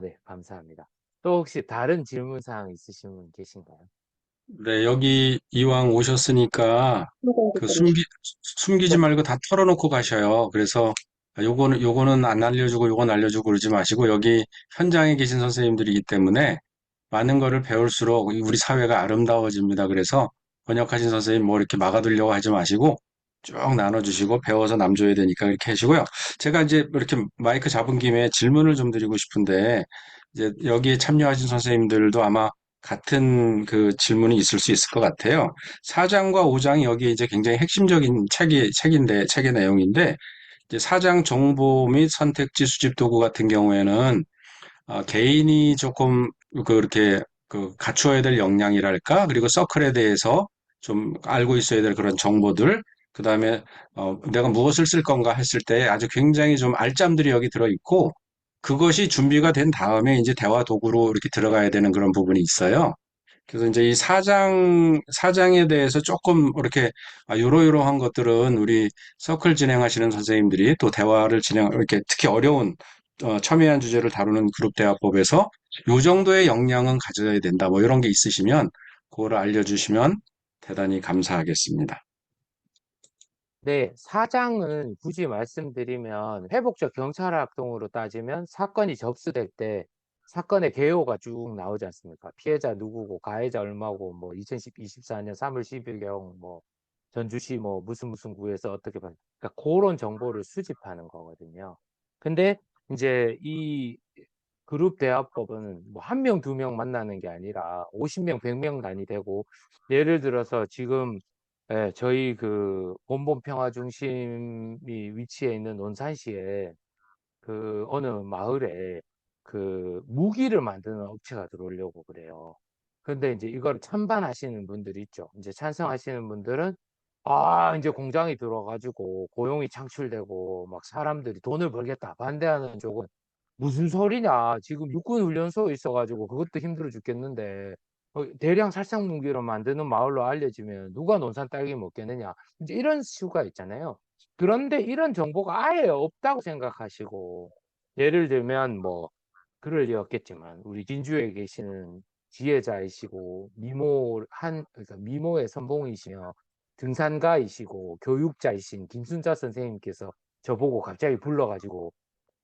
네, 감사합니다. 또 혹시 다른 질문 사항 있으신 분 계신가요? 네, 여기 이왕 오셨으니까 그 숨기지 말고 다 털어놓고 가셔요. 그래서 요거는 안 알려주고 요건 알려주고 그러지 마시고 여기 현장에 계신 선생님들이기 때문에 많은 거를 배울수록 우리 사회가 아름다워집니다. 그래서 번역하신 선생님 뭐 이렇게 막아두려고 하지 마시고 쭉 나눠주시고 배워서 남 줘야 되니까 이렇게 하시고요. 제가 이제 이렇게 마이크 잡은 김에 질문을 좀 드리고 싶은데 이제 여기에 참여하신 선생님들도 아마 같은 그 질문이 있을 수 있을 것 같아요. 4장과 5장이 여기에 이제 굉장히 핵심적인 책의 내용인데 이제 4장 정보 및 선택지 수집 도구 같은 경우에는 개인이 조금 그렇게 그 갖추어야 될 역량이랄까 그리고 서클에 대해서 좀 알고 있어야 될 그런 정보들 그다음에 내가 무엇을 쓸 건가 했을 때 아주 굉장히 좀 알짬들이 여기 들어 있고 그것이 준비가 된 다음에 이제 대화 도구로 이렇게 들어가야 되는 그런 부분이 있어요. 그래서 이제 이 사장에 대해서 조금 이렇게 요러요러한 것들은 우리 서클 진행하시는 선생님들이 또 대화를 이렇게 특히 어려운 첨예한 주제를 다루는 그룹 대화법에서 요 정도의 역량은 가져야 된다. 뭐 이런 게 있으시면 그거를 알려주시면 대단히 감사하겠습니다. 네, 사장은 굳이 말씀드리면 회복적 경찰활동으로 따지면 사건이 접수될 때 사건의 개요가 쭉 나오지 않습니까? 피해자 누구고 가해자 얼마고 뭐 2024년 3월 10일경 뭐 전주시 뭐 무슨 구에서 어떻게 그러니까 그런 정보를 수집하는 거거든요. 근데 이제 이 그룹 대화법은 뭐 한 명, 두 명 만나는 게 아니라 50명, 100명 단위 되고 예를 들어서 지금 저희 그 본본 평화 중심이 위치해 있는 논산시에 그 어느 마을에 그 무기를 만드는 업체가 들어오려고 그래요. 근데 이제 이걸 찬반하시는 분들이 있죠. 이제 찬성하시는 분들은 이제 공장이 들어가지고 고용이 창출되고 막 사람들이 돈을 벌겠다. 반대하는 쪽은 무슨 소리냐. 지금 육군훈련소에 있어가지고 그것도 힘들어 죽겠는데 대량 살상 무기로 만드는 마을로 알려지면 누가 논산 딸기 먹겠느냐. 이제 이런 수가 있잖아요. 그런데 이런 정보가 아예 없다고 생각하시고 예를 들면 뭐 그럴 리 없겠지만 우리 진주에 계시는 지혜자이시고 그러니까 미모의 선봉이시며 등산가이시고 교육자이신 김순자 선생님께서 저보고 갑자기 불러가지고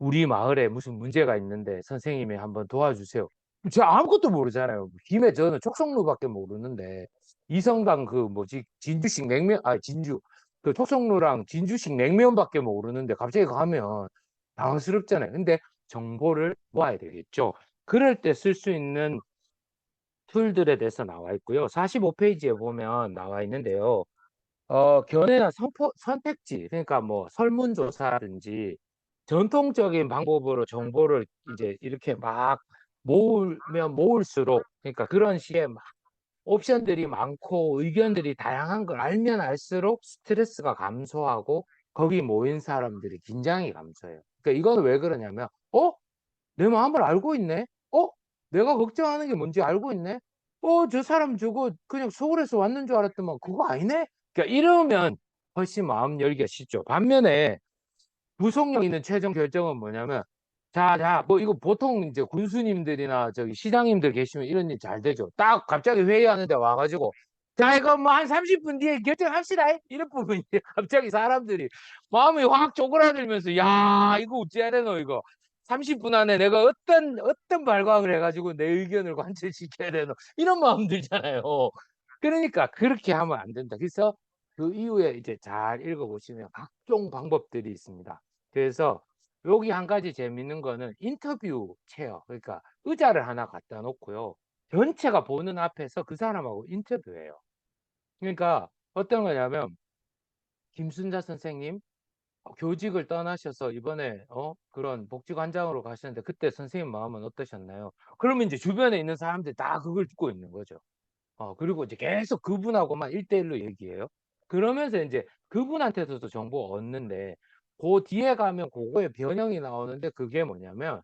우리 마을에 무슨 문제가 있는데 선생님이 한번 도와주세요. 저 아무것도 모르잖아요. 김에 저는 촉성루밖에 모르는데 이성당 그 뭐지 진주식 냉면 진주 그 촉성루랑 진주식 냉면밖에 모르는데 갑자기 가면 당황스럽잖아요. 근데 정보를 모아야 되겠죠. 그럴 때 쓸 수 있는 툴들에 대해서 나와 있고요. 45페이지에 보면 나와 있는데요. 견해나 선택지, 그러니까 뭐 설문조사라든지 전통적인 방법으로 정보를 이제 이렇게 막 모으면 모을수록, 그러니까 그런 식의 막 옵션들이 많고 의견들이 다양한 걸 알면 알수록 스트레스가 감소하고 거기 모인 사람들이 긴장이 감소해요. 그러니까 이거는 왜 그러냐면, 내 마음을 알고 있네? 내가 걱정하는 게 뭔지 알고 있네? 저 사람 저거 그냥 서울에서 왔는 줄 알았더만 그거 아니네? 그러니까 이러면 훨씬 마음 열기가 쉽죠. 반면에 구속력 있는 최종 결정은 뭐냐면 자, 뭐 이거 보통 이제 군수님들이나 저기 시장님들 계시면 이런 일 잘 되죠. 딱 갑자기 회의하는데 와가지고 자, 이거 뭐 한 30분 뒤에 결정합시다. 이런 부분이 갑자기 사람들이 마음이 확 쪼그라들면서 야, 이거 어찌해야 되노 이거. 30분 안에 내가 어떤 발광을 해가지고 내 의견을 관철시켜야 되노 이런 마음 들잖아요. 그러니까 그렇게 하면 안 된다. 그래서 그 이후에 이제 잘 읽어보시면 각종 방법들이 있습니다. 그래서 여기 한 가지 재밌는 거는 인터뷰 체어. 그러니까 의자를 하나 갖다 놓고요. 전체가 보는 앞에서 그 사람하고 인터뷰해요. 그러니까 어떤 거냐면 김순자 선생님 교직을 떠나셔서 이번에 그런 복지관장으로 가시는데 그때 선생님 마음은 어떠셨나요? 그러면 이제 주변에 있는 사람들이 다 그걸 듣고 있는 거죠. 그리고 이제 계속 그분하고만 1대1로 얘기해요. 그러면서 이제 그분한테서도 정보 얻는데 그 뒤에 가면 그거에 변형이 나오는데 그게 뭐냐면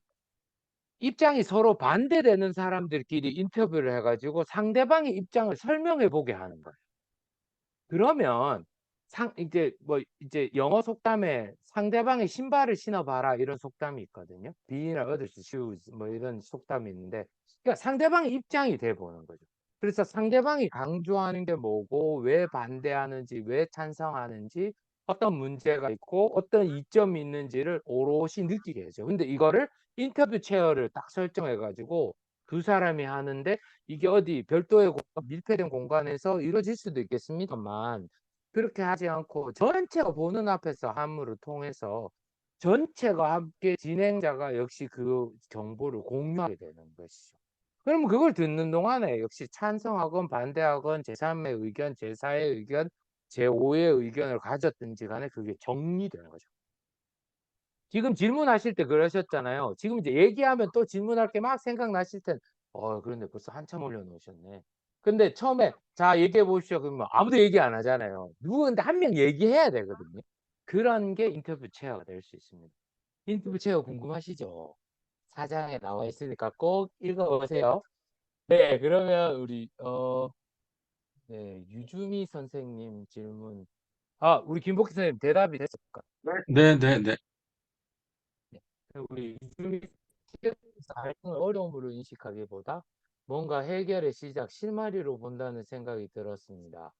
입장이 서로 반대되는 사람들끼리 인터뷰를 해가지고 상대방의 입장을 설명해 보게 하는 거예요. 그러면 이제 뭐 이제 영어 속담에 상대방의 신발을 신어봐라 이런 속담이 있거든요. Be in others' shoes 뭐 이런 속담이 있는데, 그러니까 상대방의 입장이 돼 보는 거죠. 그래서 상대방이 강조하는 게 뭐고 왜 반대하는지 왜 찬성하는지 어떤 문제가 있고 어떤 이점이 있는지를 오롯이 느끼게 해죠. 근데 이거를 인터뷰 체어를 딱 설정해 가지고 두 사람이 하는데 이게 어디 별도의 밀폐된 공간에서 이루어질 수도 있겠습니다만 그렇게 하지 않고 전체가 보는 앞에서 함으로 통해서 전체가 함께 진행자가 역시 그 정보를 공유하게 되는 것이죠. 그러면 그걸 듣는 동안에 역시 찬성하건 반대하건 제3의 의견, 제4의 의견, 제5의 의견을 가졌든지 간에 그게 정리되는 거죠. 지금 질문하실 때 그러셨잖아요. 지금 이제 얘기하면 또 질문할 게 막 생각나실 텐. 그런데 벌써 한참 올려놓으셨네. 근데 처음에 자 얘기해 보시죠. 그러면 아무도 얘기 안 하잖아요. 누군데 한 명 얘기해야 되거든요. 그런 게 인터뷰 체어가 될 수 있습니다. 인터뷰 체어 궁금하시죠? 사장에 나와 있으니까 꼭 읽어보세요. 네, 그러면 우리 네, 유주미 선생님 질문. 우리 김복희 선생님 대답이 됐을까? 네, 네, 네. 네. 우리 유주미 시계에서 갈등을 어려움으로 인식하기보다 뭔가 해결의 시작, 실마리로 본다는 생각이 들었습니다.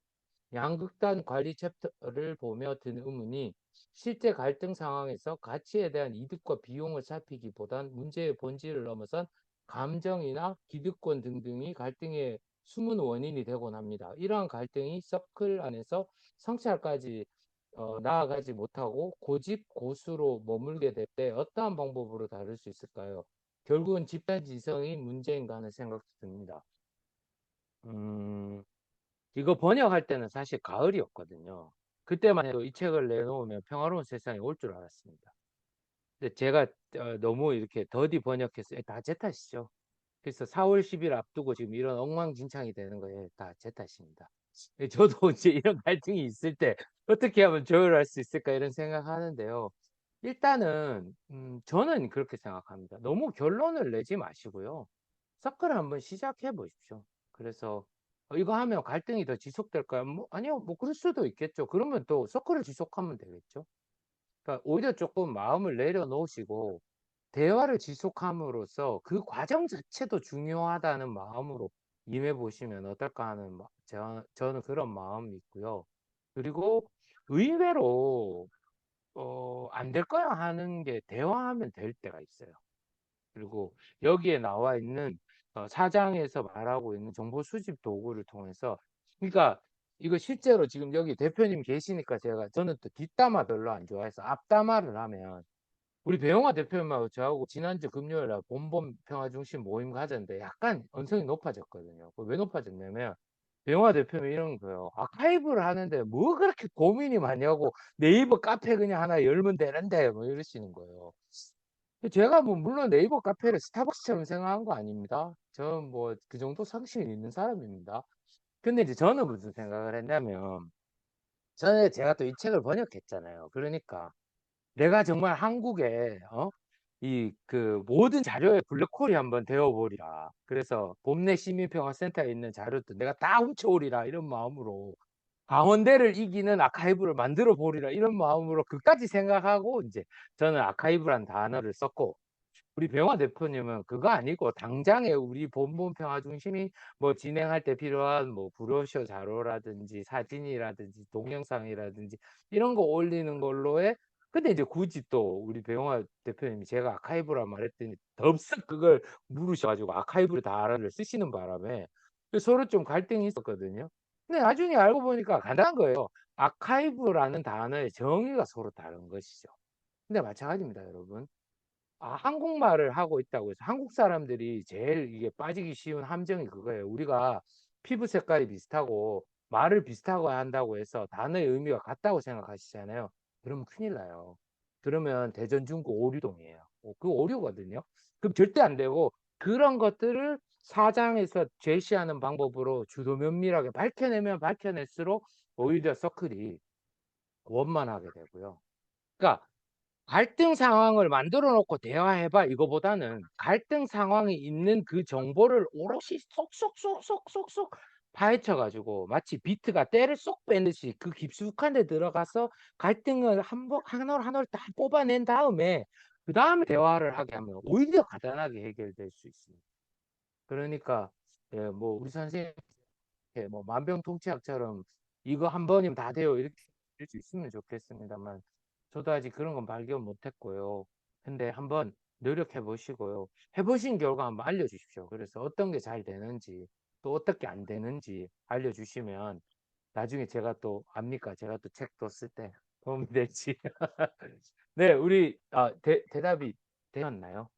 양극단 관리 챕터를 보며 든 의문이 실제 갈등 상황에서 가치에 대한 이득과 비용을 살피기보단 문제의 본질을 넘어선 감정이나 기득권 등등이 갈등의 숨은 원인이 되곤 합니다. 이러한 갈등이 서클 안에서 성찰까지 나아가지 못하고 고집 고수로 머물게 될 때 어떠한 방법으로 다룰 수 있을까요? 결국은 집단 지성이 문제인가 하는 생각도 듭니다. 음, 이거 번역할 때는 사실 가을이었거든요. 그때만 해도 이 책을 내놓으면 평화로운 세상이 올 줄 알았습니다. 근데 제가 너무 이렇게 더디 번역해서 다 제 탓이죠. 그래서 4월 10일 앞두고 지금 이런 엉망진창이 되는 거예요. 다 제 탓입니다. 저도 이제 이런 갈등이 있을 때 어떻게 하면 조율할 수 있을까 이런 생각하는데요. 일단은 저는 그렇게 생각합니다. 너무 결론을 내지 마시고요. 서클을 한번 시작해 보십시오. 그래서 이거 하면 갈등이 더 지속될까요? 뭐 아니요. 뭐 그럴 수도 있겠죠. 그러면 또 서클을 지속하면 되겠죠. 그러니까 오히려 조금 마음을 내려놓으시고 대화를 지속함으로써 그 과정 자체도 중요하다는 마음으로 임해 보시면 어떨까 하는 저는 그런 마음이 있고요. 그리고 의외로 안 될 거야 하는 게 대화하면 될 때가 있어요. 그리고 여기에 나와 있는 사장에서 말하고 있는 정보 수집 도구를 통해서 그러니까 이거 실제로 지금 여기 대표님 계시니까 저는 또 뒷담화 별로 안 좋아해서 앞담화를 하면 우리 배영화 대표님하고 저하고 지난주 금요일 날 본본 평화중심 모임 가졌는데 약간 언성이 높아졌거든요. 왜 높아졌냐면 배영화 대표님이 이런 거예요. 아카이브를 하는데 뭐 그렇게 고민이 많냐고 네이버 카페 그냥 하나 열면 되는데 뭐 이러시는 거예요. 제가 뭐 물론 네이버 카페를 스타벅스처럼 생각한 거 아닙니다. 저는 뭐 그 정도 상식이 있는 사람입니다. 근데 이제 저는 무슨 생각을 했냐면 전에 제가 또 이 책을 번역했잖아요. 그러니까 내가 정말 한국에 이 그 모든 자료의 블랙홀이 한번 되어보리라. 그래서 봄내 시민평화센터에 있는 자료도 내가 다 훔쳐오리라 이런 마음으로 강원대를 이기는 아카이브를 만들어 보리라 이런 마음으로 그까지 생각하고 이제 저는 아카이브란 단어를 썼고 우리 병화 대표님은 그거 아니고 당장에 우리 본본 평화 중심이 뭐 진행할 때 필요한 뭐 브로셔 자료라든지 사진이라든지 동영상이라든지 이런 거 올리는 걸로 해. 근데 이제 굳이 또 우리 병화 대표님이 제가 아카이브라 말했더니 덥석 그걸 물으셔가지고 아카이브를 다를 쓰시는 바람에 서로 좀 갈등이 있었거든요. 근데 나중에 알고 보니까 간단한 거예요. 아카이브라는 단어의 정의가 서로 다른 것이죠. 근데 마찬가지입니다, 여러분. 한국말을 하고 있다고 해서 한국 사람들이 제일 이게 빠지기 쉬운 함정이 그거예요. 우리가 피부 색깔이 비슷하고 말을 비슷하고 한다고 해서 단어의 의미가 같다고 생각하시잖아요. 그러면 큰일 나요. 그러면 대전중구 오류동이에요. 그 오류거든요. 그럼 절대 안 되고 그런 것들을 사장에서 제시하는 방법으로 주도 면밀하게 밝혀내면 밝혀낼수록 오히려 서클이 원만하게 되고요. 그러니까 갈등 상황을 만들어 놓고 대화해봐 이거보다는 갈등 상황이 있는 그 정보를 오롯이 쏙쏙쏙쏙쏙쏙 파헤쳐 가지고 마치 비트가 때를 쏙 빼듯이 그 깊숙한 데 들어가서 갈등을 한올 한올 다 뽑아낸 다음에 그다음에 대화를 하게 하면 오히려 간단하게 해결될 수 있습니다. 그러니까 예, 뭐 우리 선생님 뭐 만병통치약처럼 이거 한 번이면 다 돼요 이렇게 될 수 있으면 좋겠습니다만 저도 아직 그런 건 발견 못했고요. 근데 한번 노력해 보시고요. 해보신 결과 한번 알려주십시오. 그래서 어떤 게 잘 되는지 또 어떻게 안 되는지 알려주시면 나중에 제가 또 압니까? 제가 또 책도 쓸 때 도움이 될지. 네, 우리 대답이 되었나요?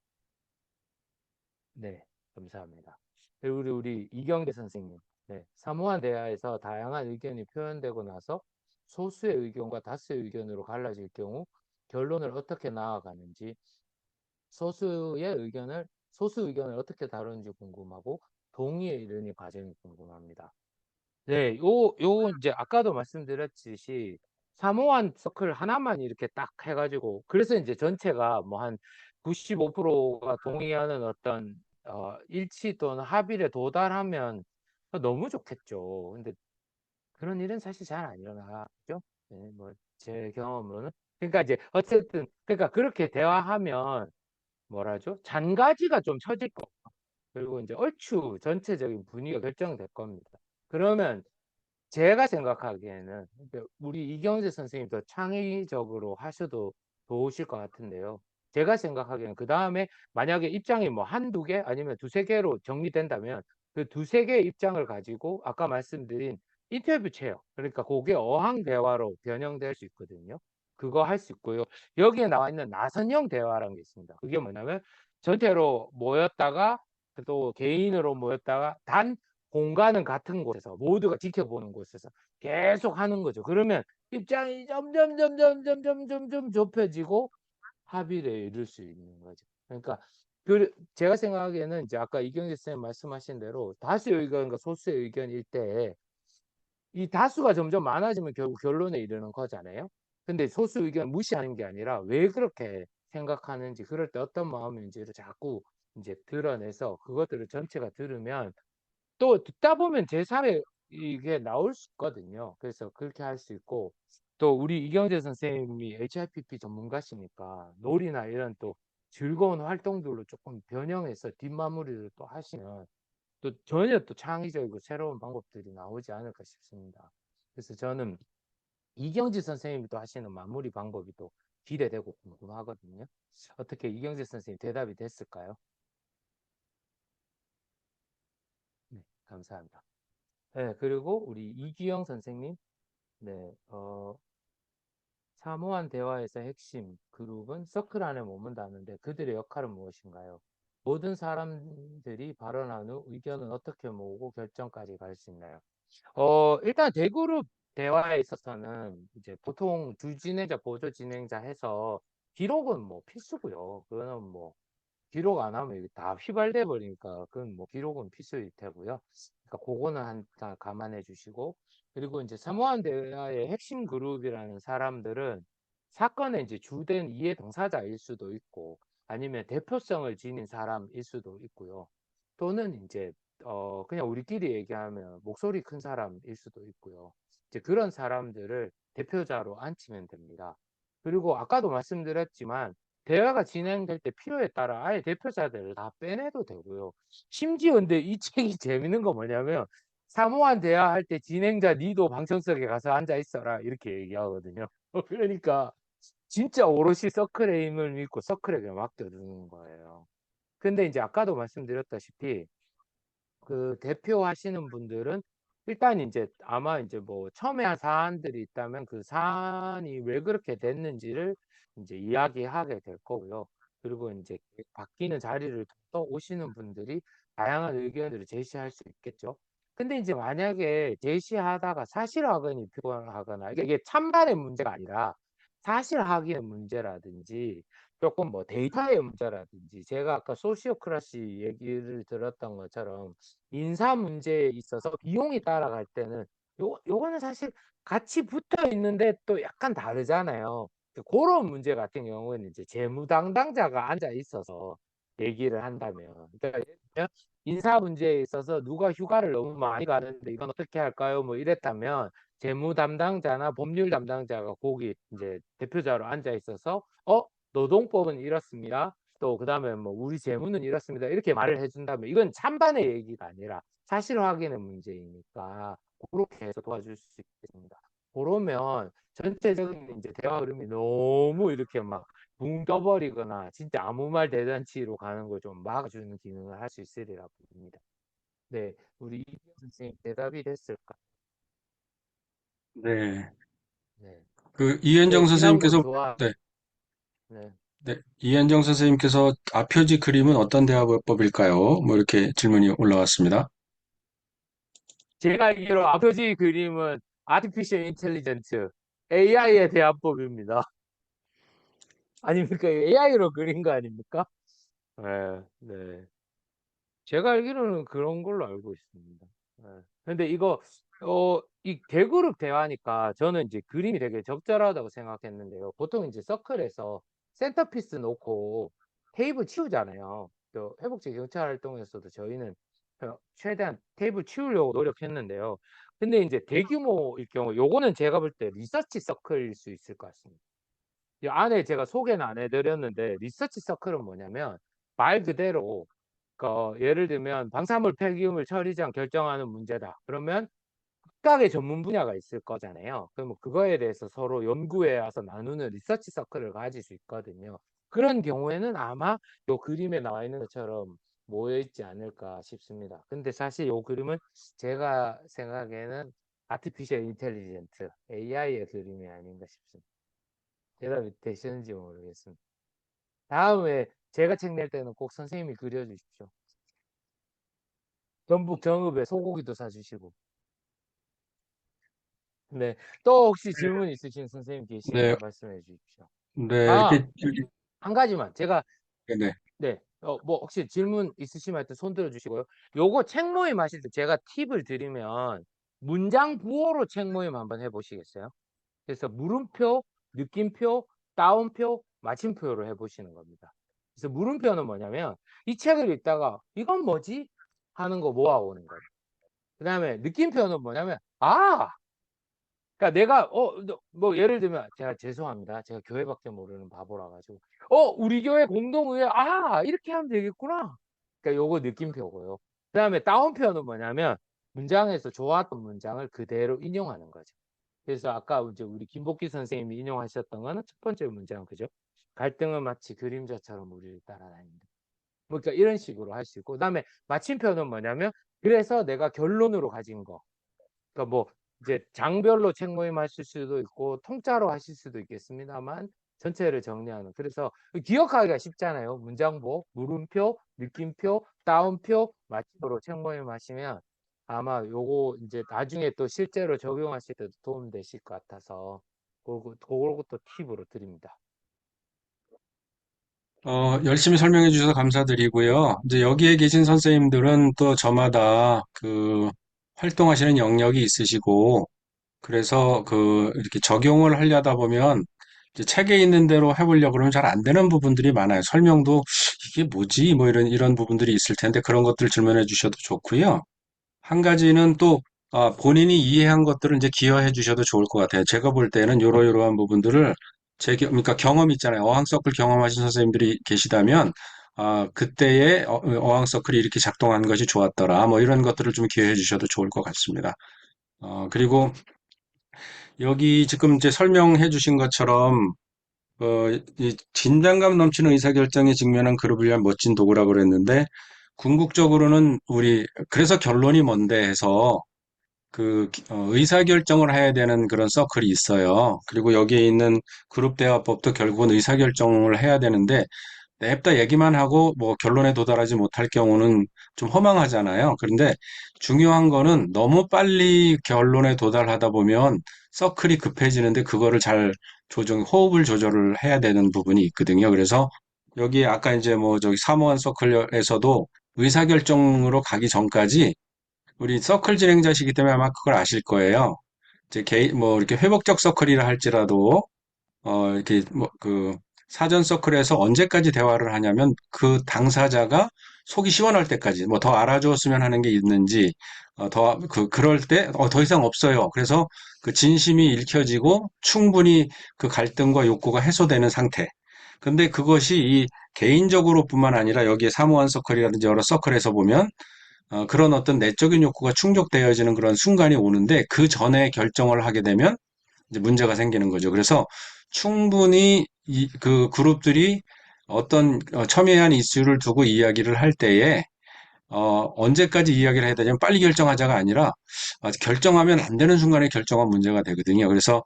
네, 감사합니다. 네, 우리 이경대 선생님. 네, 사무한 대화에서 다양한 의견이 표현되고 나서 소수의 의견과 다수의 의견으로 갈라질 경우 결론을 어떻게 나아가는지, 소수의 의견을, 소수 의견을 어떻게 다루는지 궁금하고 동의에 이르는 과정이 궁금합니다. 네, 요 이제 아까도 말씀드렸듯이 사모한 서클 하나만 이렇게 딱 해가지고 그래서 이제 전체가 뭐 한 95%가 동의하는 어떤 일치 또는 합의에 도달하면 너무 좋겠죠. 근데 그런 일은 사실 잘 안 일어나죠. 네, 뭐 제 경험으로는 그러니까 이제 어쨌든 그러니까 그렇게 대화하면 뭐라죠? 잔가지가 좀 처질 거 그리고 이제 얼추 전체적인 분위기가 결정될 겁니다. 그러면 제가 생각하기에는 그러니까 우리 이경재 선생님 더 창의적으로 하셔도 좋으실 것 같은데요. 제가 생각하기에는 그 다음에 만약에 입장이 뭐 한두 개 아니면 두세 개로 정리된다면 그 두세 개의 입장을 가지고 아까 말씀드린 인터뷰 체험 그러니까 그게 어학 대화로 변형될 수 있거든요. 그거 할 수 있고요. 여기에 나와 있는 나선형 대화라는 게 있습니다. 그게 뭐냐면 전체로 모였다가 또 개인으로 모였다가 단 공간은 같은 곳에서 모두가 지켜보는 곳에서 계속 하는 거죠. 그러면 입장이 점점 좁혀지고 합의를 이룰 수 있는 거죠. 그러니까 제가 생각하기에는 이제 아까 이경재 선생님 말씀하신 대로 다수의 의견과 소수의 의견일 때 이 다수가 점점 많아지면 결국 결론에 이르는 거잖아요. 근데 소수 의견 무시하는 게 아니라 왜 그렇게 생각하는지 그럴 때 어떤 마음인지를 자꾸 이제 드러내서 그것들을 전체가 들으면 또 듣다 보면 제3의 이게 나올 수 있거든요. 그래서 그렇게 할 수 있고 또 우리 이경재 선생님이 HIPP 전문가시니까 놀이나 이런 또 즐거운 활동들로 조금 변형해서 뒷마무리를 또 하시면 또 전혀 또 창의적이고 새로운 방법들이 나오지 않을까 싶습니다. 그래서 저는 이경재 선생님이 또 하시는 마무리 방법이 또 기대되고 궁금하거든요. 어떻게 이경재 선생님 대답이 됐을까요? 네, 감사합니다. 네, 그리고 우리 이규영 선생님, 네, 사모한 대화에서 핵심 그룹은 서클 안에 머문다는데 그들의 역할은 무엇인가요? 모든 사람들이 발언한 후 의견은 어떻게 모으고 결정까지 갈 수 있나요? 일단 대그룹 대화에 있어서는 이제 보통 주 진행자, 보조 진행자 해서 기록은 뭐 필수고요. 그거는 뭐 기록 안 하면 이게 다 휘발돼 버리니까 그건 뭐 기록은 필수일 테고요. 그러니까 그거는 다 감안해 주시고 그리고 이제 사모한 대화의 핵심 그룹이라는 사람들은 사건의 이제 주된 이해 당사자일 수도 있고 아니면 대표성을 지닌 사람일 수도 있고요. 또는 이제 그냥 우리끼리 얘기하면 목소리 큰 사람일 수도 있고요. 이제 그런 사람들을 대표자로 앉히면 됩니다. 그리고 아까도 말씀드렸지만 대화가 진행될 때 필요에 따라 아예 대표자들을 다 빼내도 되고요. 심지어 근데 이 책이 재밌는 거 뭐냐면 사모한 대화할 때 진행자 니도 방청석에 가서 앉아 있어라 이렇게 얘기하거든요. 그러니까 진짜 오롯이 서클의 힘을 믿고 서클에게 맡겨두는 거예요. 근데 이제 아까도 말씀드렸다시피 그 대표하시는 분들은 일단 이제 아마 이제 뭐 처음에 한 사안들이 있다면 그 사안이 왜 그렇게 됐는지를 이제 이야기하게 될 거고요. 그리고 이제 바뀌는 자리를 또 오시는 분들이 다양한 의견들을 제시할 수 있겠죠. 근데 이제 만약에 제시하다가 사실 확인이 필요하거나 이게 찬반의 문제가 아니라 사실 확인의 문제라든지 조금 뭐 데이터의 문제라든지 제가 아까 소시오크라시 얘기를 들었던 것처럼 인사 문제에 있어서 비용이 따라갈 때는 요거는 사실 같이 붙어 있는데 또 약간 다르잖아요. 그런 문제 같은 경우에는 이제 재무 담당자가 앉아 있어서 얘기를 한다면 그러니까 예를 들면 인사 문제에 있어서 누가 휴가를 너무 많이 가는데 이건 어떻게 할까요? 뭐 이랬다면 재무 담당자나 법률 담당자가 거기 이제 대표자로 앉아 있어서 노동법은 이렇습니다. 또 그다음에 뭐 우리 재무는 이렇습니다. 이렇게 말을 해준다면 이건 찬반의 얘기가 아니라 사실 확인의 문제이니까 그렇게 해서 도와줄 수 있겠습니다. 그러면 전체적인 이제 대화 흐름이 너무 이렇게 막 붕 떠버리거나 진짜 아무 말 대잔치로 가는 걸 좀 막아주는 기능을 할 수 있으리라 봅니다. 네, 우리 이기영 선생님 대답이 됐을까? 네. 네, 그 네, 이현정 지난번 선생님께서 좋아. 네, 네. 네. 이현정 선생님께서 아표지 그림은 어떤 대화법일까요? 뭐 이렇게 질문이 올라왔습니다. 제가 알기로 아버지 그림은 아티피셜 인텔리전트 AI의 대화법입니다. 아닙니까? AI로 그린 거 아닙니까? 네, 네. 제가 알기로는 그런 걸로 알고 있습니다. 네. 근데 이거 이 대그룹 대화니까 저는 이제 그림이 되게 적절하다고 생각했는데요. 보통 이제 서클에서 센터피스 놓고 테이블 치우잖아요. 또 회복제 경찰 활동에서도 저희는 최대한 테이블 치우려고 노력했는데요. 근데 이제 대규모일 경우 요거는 제가 볼 때 리서치 서클일 수 있을 것 같습니다. 이 안에 제가 소개는 안 해드렸는데 리서치 서클은 뭐냐면 말 그대로 예를 들면 방사물 폐기물 처리장 결정하는 문제다. 그러면 각각의 전문 분야가 있을 거잖아요. 그러면 그거에 대해서 서로 연구해 와서 나누는 리서치 서클을 가질 수 있거든요. 그런 경우에는 아마 요 그림에 나와 있는 것처럼 모여 있지 않을까 싶습니다. 근데 사실 요 그림은 제가 생각에는 아티피셜 인텔리전트, AI의 그림이 아닌가 싶습니다. 대답이 되시는지 모르겠습니다. 다음에 제가 책 낼 때는 꼭 선생님이 그려주십시오. 전북 정읍에 소고기도 사주시고. 네. 또 혹시 질문 있으신 선생님 네, 계시면 말씀해 주십시오. 네, 아, 이렇게, 한 가지만. 제가, 네. 네. 뭐, 혹시 질문 있으시면 하여튼 손 들어주시고요. 요거 책 모임 하실 때 제가 팁을 드리면 문장 부호로 책 모임 한번 해보시겠어요? 그래서 물음표, 느낌표, 따옴표, 마침표로 해보시는 겁니다. 그래서 물음표는 뭐냐면 이 책을 읽다가 이건 뭐지? 하는 거 모아오는 거예요. 그 다음에 느낌표는 뭐냐면 그러니까 내가 뭐 예를 들면 제가 죄송합니다. 제가 교회밖에 모르는 바보라 가지고 우리 교회 공동의회 이렇게 하면 되겠구나. 그러니까 요거 느낌표고요. 그다음에 다운표는 뭐냐면 문장에서 좋았던 문장을 그대로 인용하는 거죠. 그래서 아까 이제 우리 김복기 선생님이 인용하셨던 거는 첫 번째 문장 그죠? 갈등은 마치 그림자처럼 우리를 따라다닌다. 뭐 그러니까 이런 식으로 할 수 있고 그다음에 마침표는 뭐냐면 그래서 내가 결론으로 가진 거. 그러니까 뭐 이제 장별로 책 모임 하실 수도 있고 통짜로 하실 수도 있겠습니다만 전체를 정리하는 그래서 기억하기가 쉽잖아요. 문장보, 물음표, 느낌표, 따옴표, 마침표로 책 모임 하시면 아마 요거 이제 나중에 또 실제로 적용하실 때도 도움 되실 것 같아서 그것도 팁으로 드립니다. 열심히 설명해 주셔서 감사드리고요. 이제 여기에 계신 선생님들은 또 저마다 그 활동하시는 영역이 있으시고, 그래서 그 이렇게 적용을 하려다 보면 이제 책에 있는 대로 해보려고 그러면 잘 안 되는 부분들이 많아요. 설명도 이게 뭐지? 뭐 이런 부분들이 있을 텐데 그런 것들 질문해 주셔도 좋고요. 한 가지는 또 본인이 이해한 것들을 이제 기여해 주셔도 좋을 것 같아요. 제가 볼 때는 요러요러한 부분들을 그러니까 경험 있잖아요. 어항 서클 경험하신 선생님들이 계시다면 그때의 어항 서클이 이렇게 작동한 것이 좋았더라. 뭐 이런 것들을 좀 기여해 주셔도 좋을 것 같습니다. 그리고 여기 지금 이제 설명해 주신 것처럼 이 긴장감 넘치는 의사결정에 직면한 그룹을 위한 멋진 도구라고 그랬는데 궁극적으로는 그래서 결론이 뭔데 해서 의사결정을 해야 되는 그런 서클이 있어요. 그리고 여기에 있는 그룹 대화법도 결국은 의사결정을 해야 되는데 냅다 얘기만 하고 뭐 결론에 도달하지 못할 경우는 좀 허망하잖아요. 그런데 중요한 거는 너무 빨리 결론에 도달하다 보면 서클이 급해지는데 그거를 잘 호흡을 조절을 해야 되는 부분이 있거든요. 그래서 여기 아까 이제 뭐 저기 사모한 서클에서도 의사결정으로 가기 전까지 우리 서클 진행자시기 때문에 아마 그걸 아실 거예요. 이제 뭐 이렇게 회복적 서클이라 할지라도 이렇게 뭐 사전 서클에서 언제까지 대화를 하냐면 그 당사자가 속이 시원할 때까지 뭐 더 알아주었으면 하는 게 있는지 그럴 때 더 이상 없어요. 그래서 그 진심이 읽혀지고 충분히 그 갈등과 욕구가 해소되는 상태. 근데 그것이 이 개인적으로뿐만 아니라 여기에 사무한 서클이라든지 여러 서클에서 보면 그런 어떤 내적인 욕구가 충족되어지는 그런 순간이 오는데 그 전에 결정을 하게 되면 이제 문제가 생기는 거죠. 그래서 충분히 그 그룹들이 어떤 첨예한 이슈를 두고 이야기를 할 때에 언제까지 이야기를 해야 되냐면 빨리 결정하자가 아니라 결정하면 안 되는 순간에 결정한 문제가 되거든요. 그래서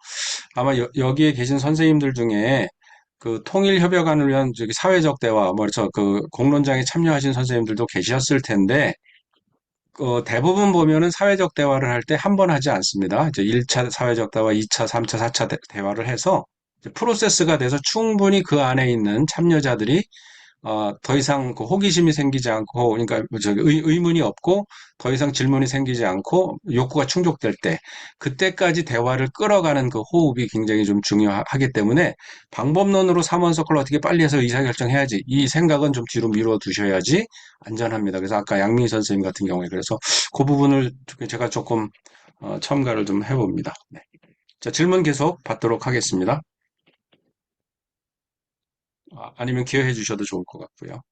아마 여기에 계신 선생님들 중에 그 통일 협약안을 위한 저기 사회적 대화, 뭐 그래서 그 공론장에 참여하신 선생님들도 계셨을 텐데 대부분 보면은 사회적 대화를 할 때 한 번 하지 않습니다. 이제 1차 사회적 대화, 2차, 3차, 4차 대화를 해서 이제 프로세스가 돼서 충분히 그 안에 있는 참여자들이 더 이상 그 호기심이 생기지 않고, 그러니까 뭐 저기 의문이 없고, 더 이상 질문이 생기지 않고, 욕구가 충족될 때, 그때까지 대화를 끌어가는 그 호흡이 굉장히 좀 중요하기 때문에, 방법론으로 삼원 서클을 어떻게 빨리 해서 의사결정해야지. 이 생각은 좀 뒤로 미뤄 두셔야지 안전합니다. 그래서 아까 양민희 선생님 같은 경우에, 그래서 그 부분을 제가 조금 첨가를 좀 해봅니다. 네. 자, 질문 계속 받도록 하겠습니다. 아니면 기회해 주셔도 좋을 것 같고요.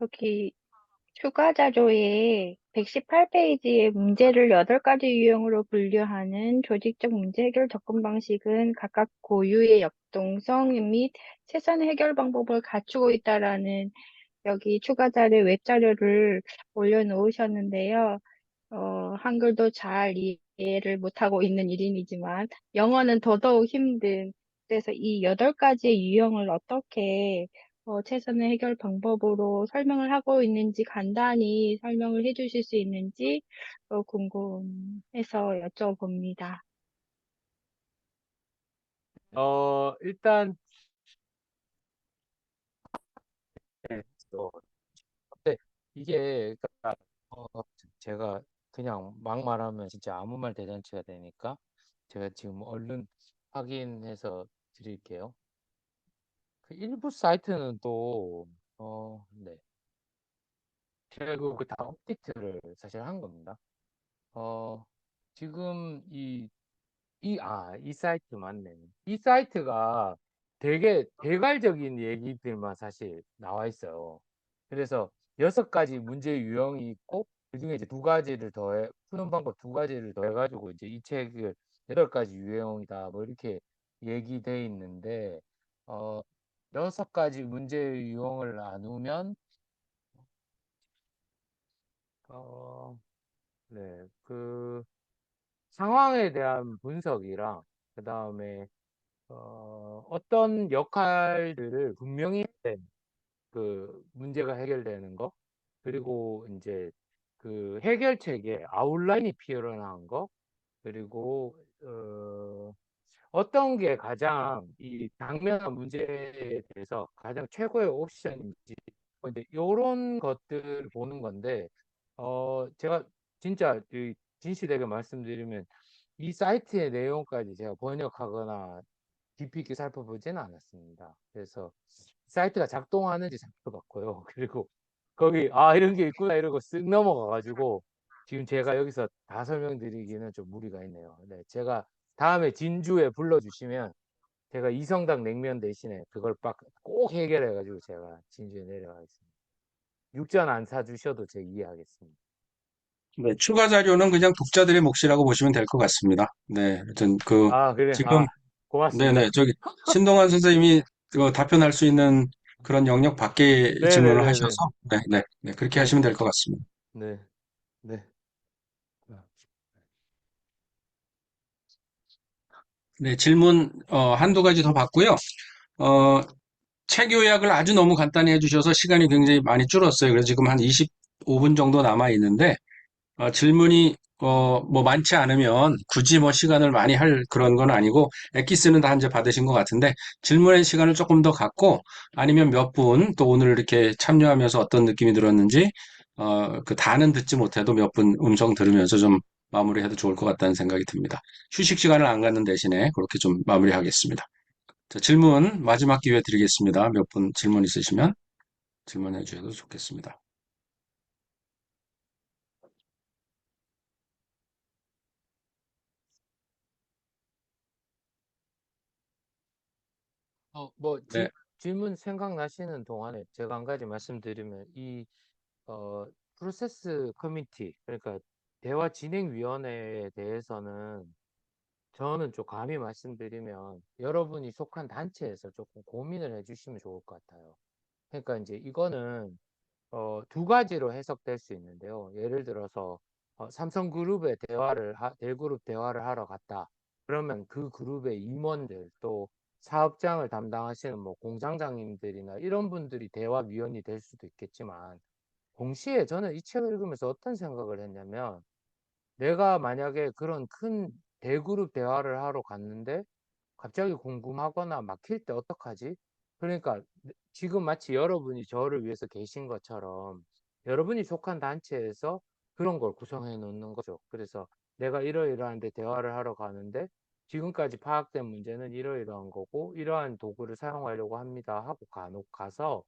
여기 추가 자료에 118페이지의 문제를 8가지 유형으로 분류하는 조직적 문제 해결 접근 방식은 각각 고유의 역동성 및 최선의 해결 방법을 갖추고 있다라는 여기 추가 자료 웹자료를 올려놓으셨는데요. 한글도 잘 이해를 못하고 있는 일인이지만 영어는 더더욱 힘든. 그래서 이 8가지의 유형을 어떻게 최선의 해결 방법으로 설명을 하고 있는지 간단히 설명을 해 주실 수 있는지 궁금해서 여쭤봅니다. 일단, 네, 근데 이게, 그러니까, 어, 제가 그냥 막 말하면 진짜 아무 말 대잔치가 되니까 제가 지금 얼른 확인해서 드릴게요. 그 일부 사이트는 또, 네. 제가 다 업데이트를 사실 한 겁니다. 어, 지금 이 사이트 맞네. 이 사이트가 되게 대갈적인 얘기들만 사실 나와 있어요. 그래서 6가지 문제 유형이 있고, 그중에 이제 2가지를 더해, 푸는 방법 2가지를 더해가지고 이제 이 책을 8가지 유형이다. 뭐 이렇게 얘기돼 있는데, 어, 6가지 문제 유형을 나누면, 어, 네, 상황에 대한 분석이랑, 그 다음에 어떤 역할들을 분명히 해야 되는 문제가 해결되는 거, 그리고 이제 해결책에 아웃라인이 피어나는 거, 그리고 어떤 게 가장 이 당면한 문제에 대해서 가장 최고의 옵션인지, 뭐 이제 이런 것들을 보는 건데, 제가 진짜 진실되게 말씀드리면 이 사이트의 내용까지 제가 번역하거나 깊이 있게 살펴보지는 않았습니다. 그래서 사이트가 작동하는지 살펴봤고요. 그리고 거기 이런 게 있구나 이러고 쓱 넘어가가지고 지금 제가 여기서 다 설명드리기는 좀 무리가 있네요. 네, 제가 다음에 진주에 불러주시면 제가 이성당 냉면 대신에 그걸 꼭 해결해가지고 제가 진주에 내려가겠습니다. 육전 안 사주셔도 제가 이해하겠습니다. 네, 추가 자료는 그냥 독자들의 몫이라고 보시면 될 것 같습니다. 네, 하여튼 그래. 지금, 네네, 고맙습니다. 신동환 선생님이 답변할 수 있는 그런 영역 밖의 질문을 네네네네. 하셔서, 네, 그렇게 네. 하시면 될 것 같습니다. 네. 네. 네, 질문, 한두 가지 더 받고요. 어, 책 요약을 아주 너무 간단히 해주셔서 시간이 굉장히 많이 줄었어요. 그래서 지금 한 25분 정도 남아 있는데, 질문이 뭐 많지 않으면 굳이 뭐 시간을 많이 할 그런 건 아니고 엑기스는 다 이제 받으신 것 같은데 질문의 시간을 조금 더 갖고 아니면 몇 분 또 오늘 이렇게 참여하면서 어떤 느낌이 들었는지 그 다는 듣지 못해도 몇 분 음성 들으면서 좀 마무리해도 좋을 것 같다는 생각이 듭니다. 휴식 시간을 안 갖는 대신에 그렇게 좀 마무리하겠습니다. 자, 질문 마지막 기회 드리겠습니다. 몇 분 질문 있으시면 질문해 주셔도 좋겠습니다. 뭐, 네, 질문 생각나시는 동안에 제가 한 가지 말씀드리면, 어, 프로세스 커미티, 그러니까 대화 진행위원회에 대해서는 저는 좀 감히 말씀드리면 여러분이 속한 단체에서 조금 고민을 해주시면 좋을 것 같아요. 그러니까 이제 이거는 2가지로 해석될 수 있는데요. 예를 들어서 삼성그룹의 대그룹 대화를 하러 갔다. 그러면 그 그룹의 임원들 또 사업장을 담당하시는 뭐 공장장님들이나 이런 분들이 대화위원이 될 수도 있겠지만 동시에 저는 이 책을 읽으면서 어떤 생각을 했냐면 내가 만약에 그런 큰 대그룹 대화를 하러 갔는데 갑자기 궁금하거나 막힐 때 어떡하지? 그러니까 지금 마치 여러분이 저를 위해서 계신 것처럼 여러분이 속한 단체에서 그런 걸 구성해 놓는 거죠. 그래서 내가 이러이러한데 대화를 하러 가는데 지금까지 파악된 문제는 이러이러한 거고 이러한 도구를 사용하려고 합니다 하고 가서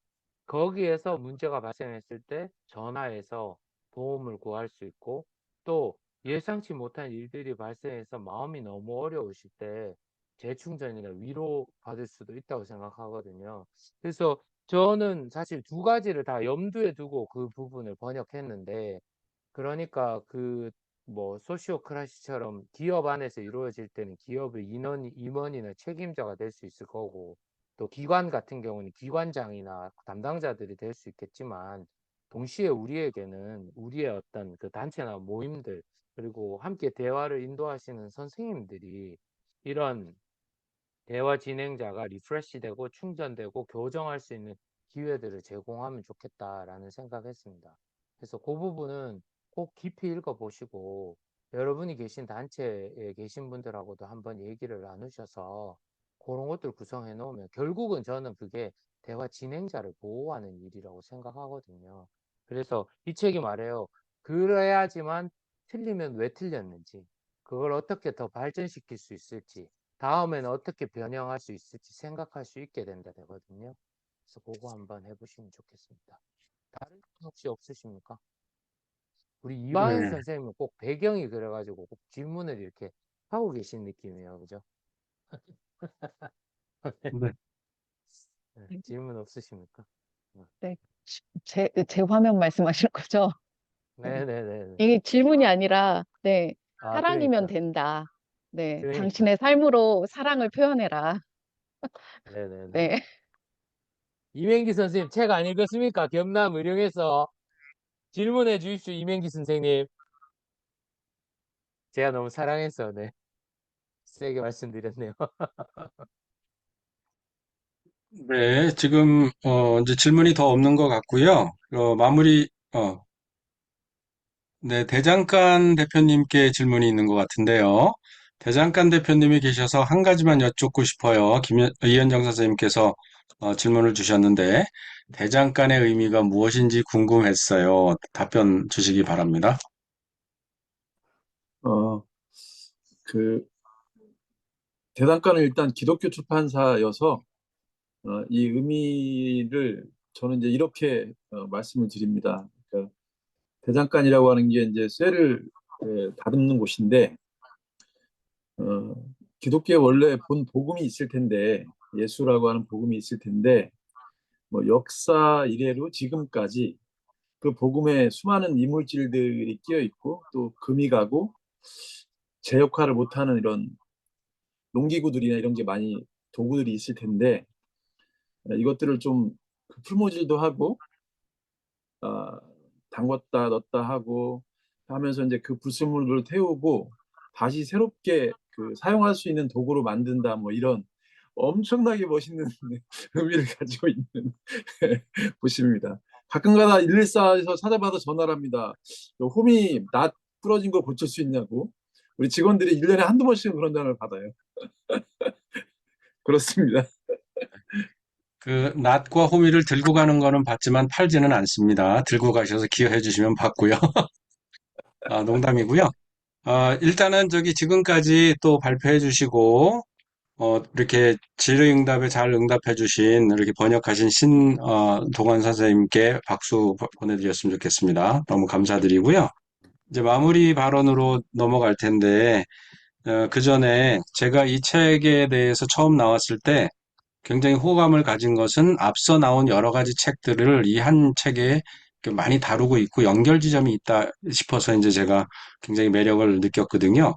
거기에서 문제가 발생했을 때 전화해서 도움을 구할 수 있고 또 예상치 못한 일들이 발생해서 마음이 너무 어려우실 때 재충전이나 위로 받을 수도 있다고 생각하거든요. 그래서 저는 사실 두 가지를 다 염두에 두고 그 부분을 번역했는데, 그러니까 그 뭐 소시오크라시처럼 기업 안에서 이루어질 때는 기업의 임원이나 책임자가 될 수 있을 거고, 또 기관 같은 경우는 기관장이나 담당자들이 될 수 있겠지만, 동시에 우리에게는 우리의 어떤 그 단체나 모임들, 그리고 함께 대화를 인도하시는 선생님들이 이런 대화 진행자가 리프레시되고 충전되고 교정할 수 있는 기회들을 제공하면 좋겠다라는 생각했습니다. 그래서 그 부분은 꼭 깊이 읽어보시고 여러분이 계신 단체에 계신 분들하고도 한번 얘기를 나누셔서 그런 것들 구성해 놓으면 결국은 저는 그게 대화 진행자를 보호하는 일이라고 생각하거든요. 그래서 이 책이 말해요. 그래야지만 틀리면 왜 틀렸는지, 그걸 어떻게 더 발전시킬 수 있을지, 다음에는 어떻게 변형할 수 있을지 생각할 수 있게 된다 되거든요. 그래서 그거 한번 해보시면 좋겠습니다. 다른 분 혹시 없으십니까? 우리 이화연 네. 선생님은 꼭 배경이 그래가지고 꼭 질문을 이렇게 하고 계신 느낌이에요. 그죠? 네. 네, 질문 없으십니까? 네. 네, 제 화면 말씀하시는 거죠? 네. 네네네. 이게 질문이 아니라, 네, 아, 사랑이면 그러니까. 된다. 네, 그러니까. 당신의 삶으로 사랑을 표현해라. 네네네. 네, 이명기 선생님 책 안 읽었습니까? 경남 의령에서 질문해 주십시오. 이명기 선생님. 제가 너무 사랑해서, 네. 세게 말씀드렸네요. 네, 지금 이제 질문이 더 없는 것 같고요. 네, 대장간 대표님께 질문이 있는 것 같은데요. 대장간 대표님이 계셔서 한 가지만 여쭙고 싶어요. 이현정 선생님께서 질문을 주셨는데, 대장간의 의미가 무엇인지 궁금했어요. 답변 주시기 바랍니다. 어, 그 대단가는 일단 기독교 출판사여서 이 의미를 저는 이제 이렇게 말씀을 드립니다. 그러니까 대장간이라고 하는 게 이제 쇠를 다듬는 곳인데 어, 기독교에 원래 본 복음이 있을 텐데 예수라고 하는 복음이 있을 텐데 뭐 역사 이래로 지금까지 그 복음에 수많은 이물질들이 끼어 있고 또 금이 가고 제 역할을 못하는 이런 농기구들이나 이런 게 많이 도구들이 있을 텐데 이것들을 좀 풀모질도 하고 아, 담궜다 넣었다 하고 하면서 이제 그 불순물을 태우고 다시 새롭게 그 사용할 수 있는 도구로 만든다 뭐 이런 엄청나게 멋있는 의미를 가지고 있는 곳입니다. 가끔가다 114에서 찾아봐서 전화를 합니다. 홈이 낫 부러진 거 고칠 수 있냐고. 우리 직원들이 1년에 한두 번씩은 그런 전화를 받아요. 그렇습니다. 그 낫과 호미를 들고 가는 거는 받지만 팔지는 않습니다. 들고 가셔서 기여해 주시면 받고요. 농담이고요. 일단은 저기 지금까지 또 발표해 주시고 이렇게 질의응답에 잘 응답해 주신 이렇게 번역하신 동환 선생님께 박수 보내드렸으면 좋겠습니다. 너무 감사드리고요. 이제 마무리 발언으로 넘어갈 텐데 그 전에 제가 이 책에 대해서 처음 나왔을 때 굉장히 호감을 가진 것은 앞서 나온 여러 가지 책들을 이 한 책에 이렇게 많이 다루고 있고 연결 지점이 있다 싶어서 이제 제가 굉장히 매력을 느꼈거든요.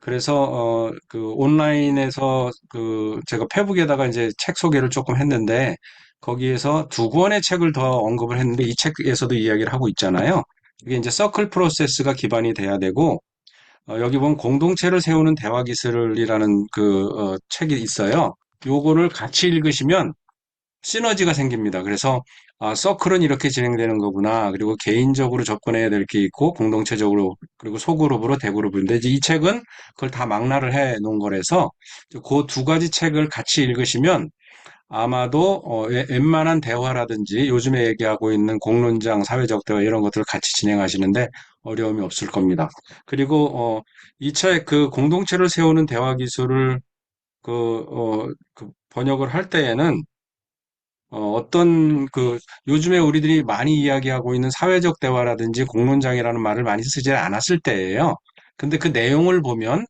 그래서 그 온라인에서 그 제가 페북에다가 이제 책 소개를 조금 했는데 거기에서 두 권의 책을 더 언급을 했는데 이 책에서도 이야기를 하고 있잖아요. 이게 이제 서클 프로세스가 기반이 돼야 되고 여기 보면 공동체를 세우는 대화 기술이라는 책이 있어요. 요거를 같이 읽으시면 시너지가 생깁니다. 그래서 서클은 이렇게 진행되는 거구나. 그리고 개인적으로 접근해야 될 게 있고 공동체적으로 그리고 소그룹으로 대그룹인데 이제 이 책은 그걸 다 망라를 해 놓은 거라서 그 두 가지 책을 같이 읽으시면 아마도 웬만한 대화라든지 요즘에 얘기하고 있는 공론장, 사회적 대화 이런 것들을 같이 진행하시는데 어려움이 없을 겁니다. 그리고 이 책 그 공동체를 세우는 대화 기술을 그 번역을 할 때에는 어떤 요즘에 우리들이 많이 이야기하고 있는 사회적 대화라든지 공론장이라는 말을 많이 쓰지 않았을 때예요. 근데 그 내용을 보면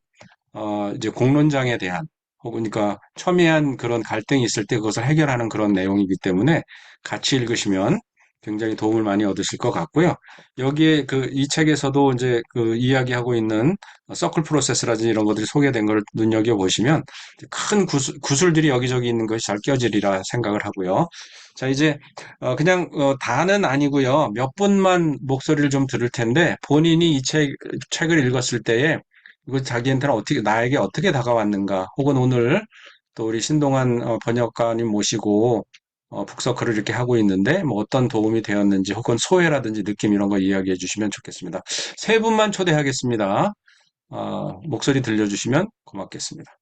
이제 공론장에 대한 혹은 그러니까 첨예한 그런 갈등이 있을 때 그것을 해결하는 그런 내용이기 때문에 같이 읽으시면 굉장히 도움을 많이 얻으실 것 같고요. 여기에 이 책에서도 이제 이야기하고 있는 서클 프로세스라든지 이런 것들이 소개된 걸 눈여겨보시면 큰 구술들이 여기저기 있는 것이 잘 껴지리라 생각을 하고요. 자, 이제 그냥 다는 아니고요. 몇 분만 목소리를 좀 들을 텐데 본인이 이 책을 읽었을 때에 이거 자기한테는 나에게 어떻게 다가왔는가, 혹은 오늘 또 우리 신동환 번역가님 모시고 북서클을 이렇게 하고 있는데 뭐 어떤 도움이 되었는지 혹은 소회라든지 느낌 이런 거 이야기해 주시면 좋겠습니다. 세 분만 초대하겠습니다. 목소리 들려주시면 고맙겠습니다.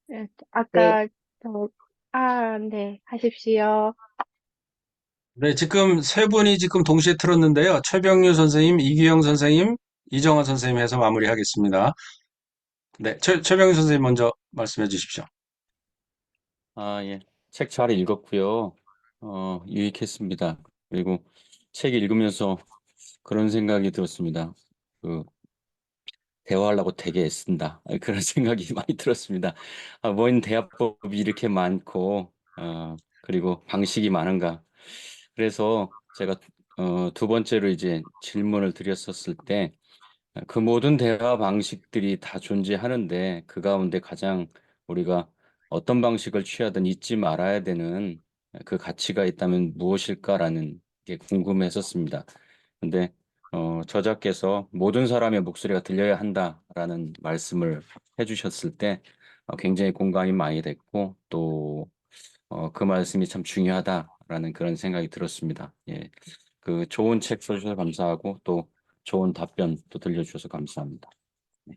네, 네, 아까 네, 하십시오. 네, 지금 세 분이 지금 동시에 틀었는데요. 최병유 선생님, 이규영 선생님, 이정화 선생님 해서 마무리하겠습니다. 네, 최병유 선생님 먼저 말씀해 주십시오. 예. 책 잘 읽었고요. 유익했습니다. 그리고 책 읽으면서 그런 생각이 들었습니다. 그, 대화하려고 되게 애쓴다. 그런 생각이 많이 들었습니다. 뭔 대화법이 이렇게 많고, 그리고 방식이 많은가. 그래서 제가, 두 번째로 이제 질문을 드렸었을 때, 그 모든 대화 방식들이 다 존재하는데 그 가운데 가장 우리가 어떤 방식을 취하든 잊지 말아야 되는 그 가치가 있다면 무엇일까라는 게 궁금했었습니다. 근데 저자께서 모든 사람의 목소리가 들려야 한다라는 말씀을 해주셨을 때 굉장히 공감이 많이 됐고 또 그 말씀이 참 중요하다라는 그런 생각이 들었습니다. 예. 그 좋은 책 써주셔서 감사하고 또 좋은 답변 또 들려주셔서 감사합니다. 네,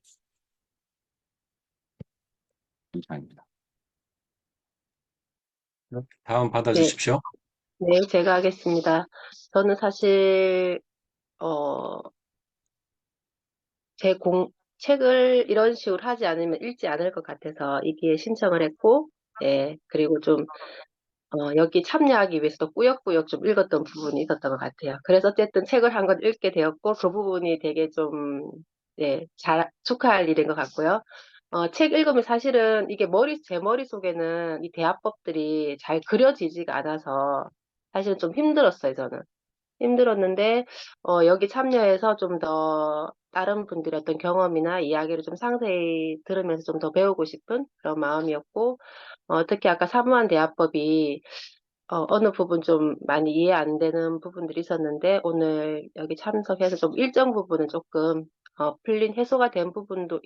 감사합니다. 다음 네, 받아주십시오. 네, 제가 하겠습니다. 저는 사실, 어, 제 책을 이런 식으로 하지 않으면 읽지 않을 것 같아서 이기에 신청을 했고, 예, 그리고 좀, 여기 참여하기 위해서도 꾸역꾸역 좀 읽었던 부분이 있었던 것 같아요. 그래서 어쨌든 책을 한 권 읽게 되었고, 그 부분이 되게 좀, 예, 축하할 일인 것 같고요. 책 읽으면 사실은 이게 제 머릿속에는 이 대화법들이 잘 그려지지가 않아서 사실은 좀 힘들었어요, 저는. 힘들었는데, 여기 참여해서 좀 더 다른 분들의 어떤 경험이나 이야기를 좀 상세히 들으면서 좀 더 배우고 싶은 그런 마음이었고, 특히 아까 사무한 대화법이 어느 부분 좀 많이 이해 안 되는 부분들이 있었는데, 오늘 여기 참석해서 좀 일정 부분은 조금, 해소가 된 부분도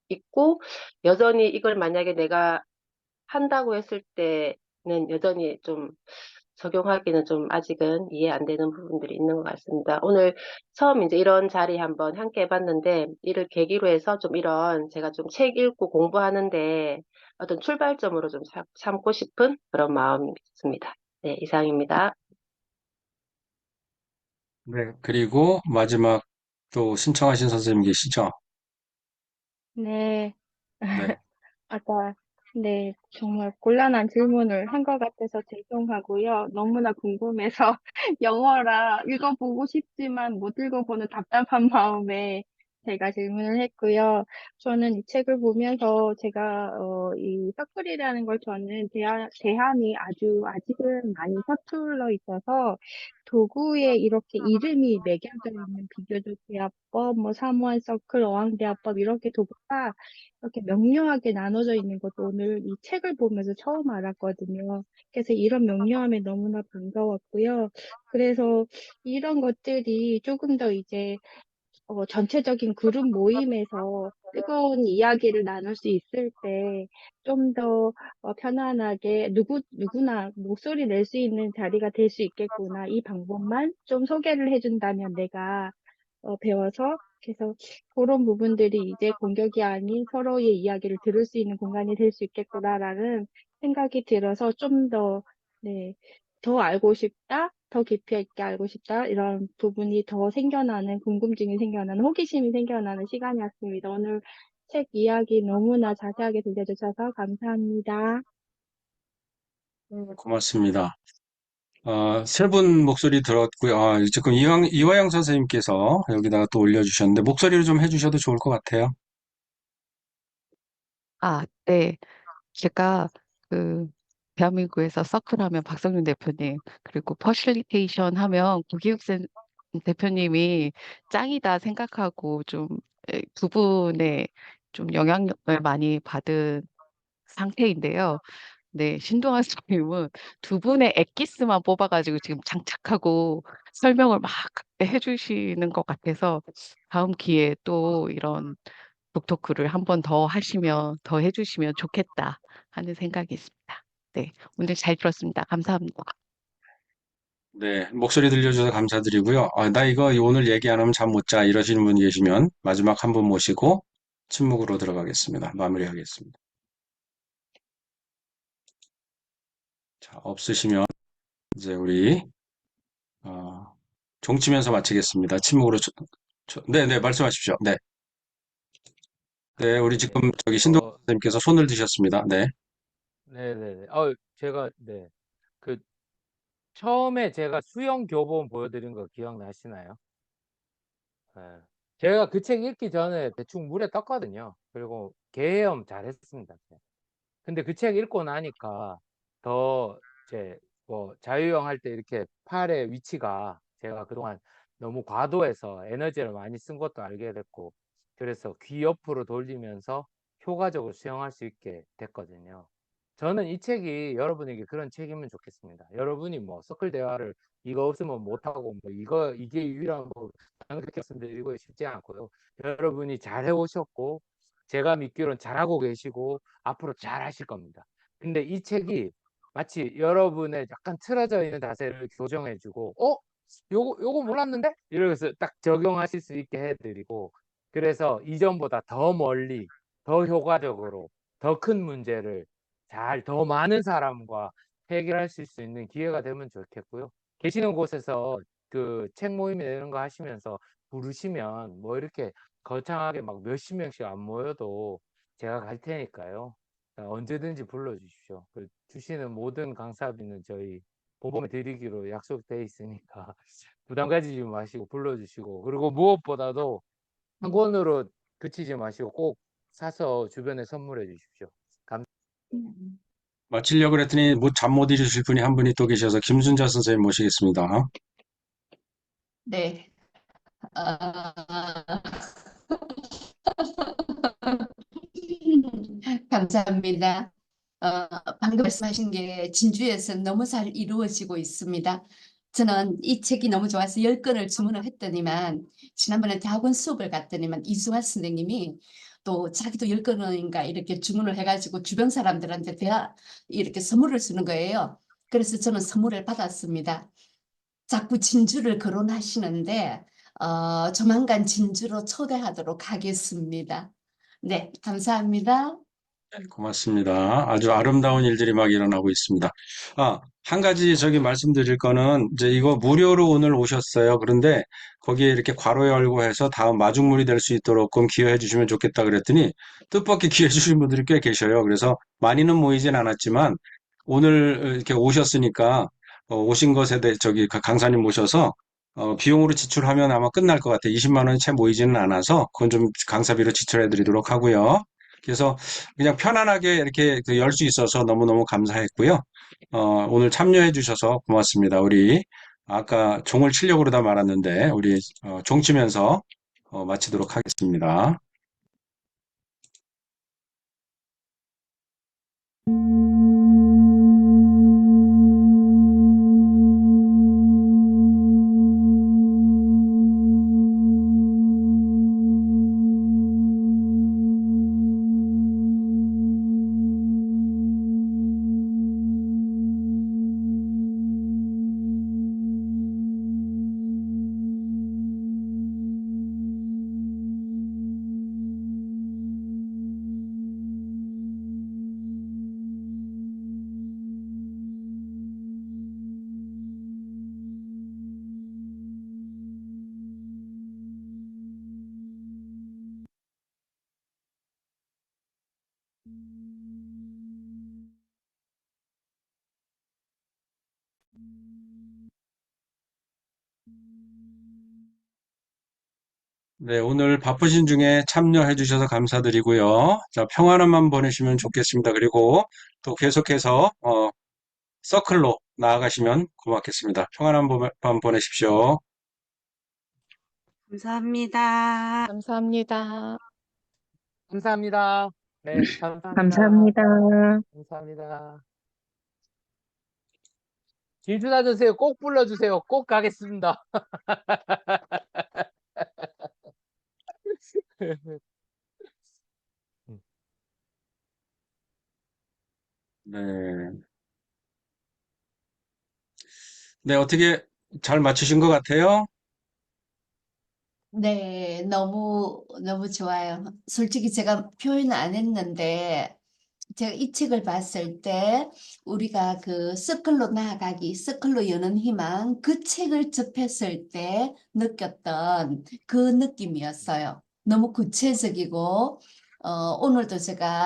있고, 여전히 이걸 만약에 내가 한다고 했을 때는 여전히 좀 적용하기는 좀 아직은 이해 안 되는 부분들이 있는 것 같습니다. 오늘 처음 이제 이런 자리 한번 함께 해봤는데, 이를 계기로 해서 좀 이런 제가 좀 책 읽고 공부하는데 어떤 출발점으로 좀 삼고 싶은 그런 마음이 있습니다. 네, 이상입니다. 네, 그리고 마지막 또 신청하신 선생님 계시죠? 네. 네. 아까, 네, 정말 곤란한 질문을 한 것 같아서 죄송하고요. 너무나 궁금해서 영어라 읽어보고 싶지만 못 읽어보는 답답한 마음에 제가 질문을 했고요. 저는 이 책을 보면서 제가, 이 서클이라는 걸 저는 대함이 아직은 많이 서툴러 있어서 도구에 이렇게 이름이 매겨져 있는 비교적 대화법, 뭐 사무한 서클, 어학대화법 이렇게 도구가 이렇게 명료하게 나눠져 있는 것도 오늘 이 책을 보면서 처음 알았거든요. 그래서 이런 명료함에 너무나 반가웠고요. 그래서 이런 것들이 조금 더 이제 전체적인 그룹 모임에서 뜨거운 이야기를 나눌 수 있을 때 좀 더 편안하게 누구나 목소리 낼 수 있는 자리가 될 수 있겠구나. 이 방법만 좀 소개를 해준다면 내가 배워서 그래서 그런 부분들이 이제 공격이 아닌 서로의 이야기를 들을 수 있는 공간이 될 수 있겠구나라는 생각이 들어서 좀 더, 네, 더 알고 싶다, 더 깊이 있게 알고 싶다, 이런 부분이 더 생겨나는, 궁금증이 생겨나는, 호기심이 생겨나는 시간이었습니다. 오늘 책 이야기 너무나 자세하게 들려주셔서 감사합니다. 고맙습니다. 세 분 목소리 들었고요. 지금 이화영 선생님께서 여기다가 또 올려주셨는데, 목소리를 좀 해주셔도 좋을 것 같아요. 네. 제가 그 대한민국에서 서클 하면 박성윤 대표님, 그리고 퍼실리테이션 하면 구기욱 대표님이 짱이다 생각하고 두 분의 좀 영향력을 많이 받은 상태인데요. 네, 신동아 선생님은 두 분의 엑기스만 뽑아가지고 지금 장착하고 설명을 막 해주시는 것 같아서 다음 기회에 또 이런 북토크를 한 번 더 해주시면 좋겠다 하는 생각이 있습니다. 네, 오늘 잘 들었습니다. 감사합니다. 네, 목소리 들려주셔서 감사드리고요. 나 이거 오늘 얘기 안 하면 잠 못 자 이러시는 분 계시면 마지막 한 분 모시고 침묵으로 들어가겠습니다. 마무리하겠습니다. 자, 없으시면 이제 우리 종치면서 마치겠습니다. 침묵으로 네, 네, 말씀하십시오. 네, 네, 우리 네. 지금 저기 신동 선생님께서 손을 드셨습니다. 네, 네네네. 제가, 네. 그, 처음에 제가 수영 교본 보여드린 거 기억나시나요? 네. 제가 그 책 읽기 전에 대충 물에 떴거든요. 그리고 개헤엄 잘했습니다. 근데 그 책 읽고 나니까 더 이제 뭐 자유형 할 때 이렇게 팔의 위치가 제가 그동안 너무 과도해서 에너지를 많이 쓴 것도 알게 됐고, 그래서 귀 옆으로 돌리면서 효과적으로 수영할 수 있게 됐거든요. 저는 이 책이 여러분에게 그런 책이면 좋겠습니다. 여러분이 뭐 서클 대화를 이거 없으면 못하고 뭐 이게 유일한 뭐 저는 그렇게 말씀드리고 싶지 않고요. 여러분이 잘 해오셨고 제가 믿기로는 잘하고 계시고 앞으로 잘 하실 겁니다. 근데 이 책이 마치 여러분의 약간 틀어져 있는 자세를 교정해주고, 요거 몰랐는데? 이러면서 딱 적용하실 수 있게 해드리고, 그래서 이전보다 더 멀리, 더 효과적으로, 더 큰 문제를 더 많은 사람과 해결하실 수 있는 기회가 되면 좋겠고요. 계시는 곳에서 그 책 모임 이런 거 하시면서 부르시면 뭐 이렇게 거창하게 막 몇십 명씩 안 모여도 제가 갈 테니까요. 언제든지 불러주십시오. 주시는 모든 강사비는 저희 보험에 드리기로 약속돼 있으니까 부담 가지지 마시고 불러주시고, 그리고 무엇보다도 한 권으로 그치지 마시고 꼭 사서 주변에 선물해 주십시오. 마치려고 그랬더니 잠 못 이루실 분이 한 분이 또 계셔서 김순자 선생님 모시겠습니다. 네. 감사합니다. 방금 말씀하신 게 진주에서 너무 잘 이루어지고 있습니다. 저는 이 책이 너무 좋아서 10권을 주문을 했더니만 지난번에 대학원 수업을 갔더니만 이수환 선생님이 또 자기도 10권인가 이렇게 주문을 해가지고 주변 사람들한테 이렇게 선물을 주는 거예요. 그래서 저는 선물을 받았습니다. 자꾸 진주를 거론하시는데 조만간 진주로 초대하도록 하겠습니다. 네, 감사합니다. 고맙습니다. 아주 아름다운 일들이 막 일어나고 있습니다. 한 가지 저기 말씀드릴 거는 이제 이거 무료로 오늘 오셨어요. 그런데 거기에 이렇게 괄호 열고 해서 다음 마중물이 될 수 있도록 기여해 주시면 좋겠다 그랬더니 뜻밖의 기여해 주신 분들이 꽤 계셔요. 그래서 많이는 모이진 않았지만 오늘 이렇게 오셨으니까 오신 것에 대해 저기 강사님 모셔서 비용으로 지출하면 아마 끝날 것 같아요. 20만 원이 채 모이지는 않아서 그건 좀 강사비로 지출해 드리도록 하고요. 그래서 그냥 편안하게 이렇게 열 수 있어서 너무너무 감사했고요. 오늘 참여해 주셔서 고맙습니다. 우리 아까 종을 치려고 그러다 말았는데 우리 종 치면서 마치도록 하겠습니다. 네, 오늘 바쁘신 중에 참여해 주셔서 감사드리고요. 자, 평안한 밤 보내시면 좋겠습니다. 그리고 또 계속해서 서클로 나아가시면 고맙겠습니다. 평안한 밤 보내십시오. 감사합니다. 감사합니다. 감사합니다. 네, 감사합니다. 감사합니다. 감사합니다. 질주 놔주세요. 꼭 불러주세요. 꼭 가겠습니다. 네. 네, 어떻게 잘 맞추신 것 같아요? 네, 너무 좋아요. 솔직히 제가 표현 안 했는데, 제가 이 책을 봤을 때, 우리가 그 서클로 나아가기, 서클로 여는 희망, 그 책을 접했을 때 느꼈던 그 느낌이었어요. 너무 구체적이고, 오늘도 제가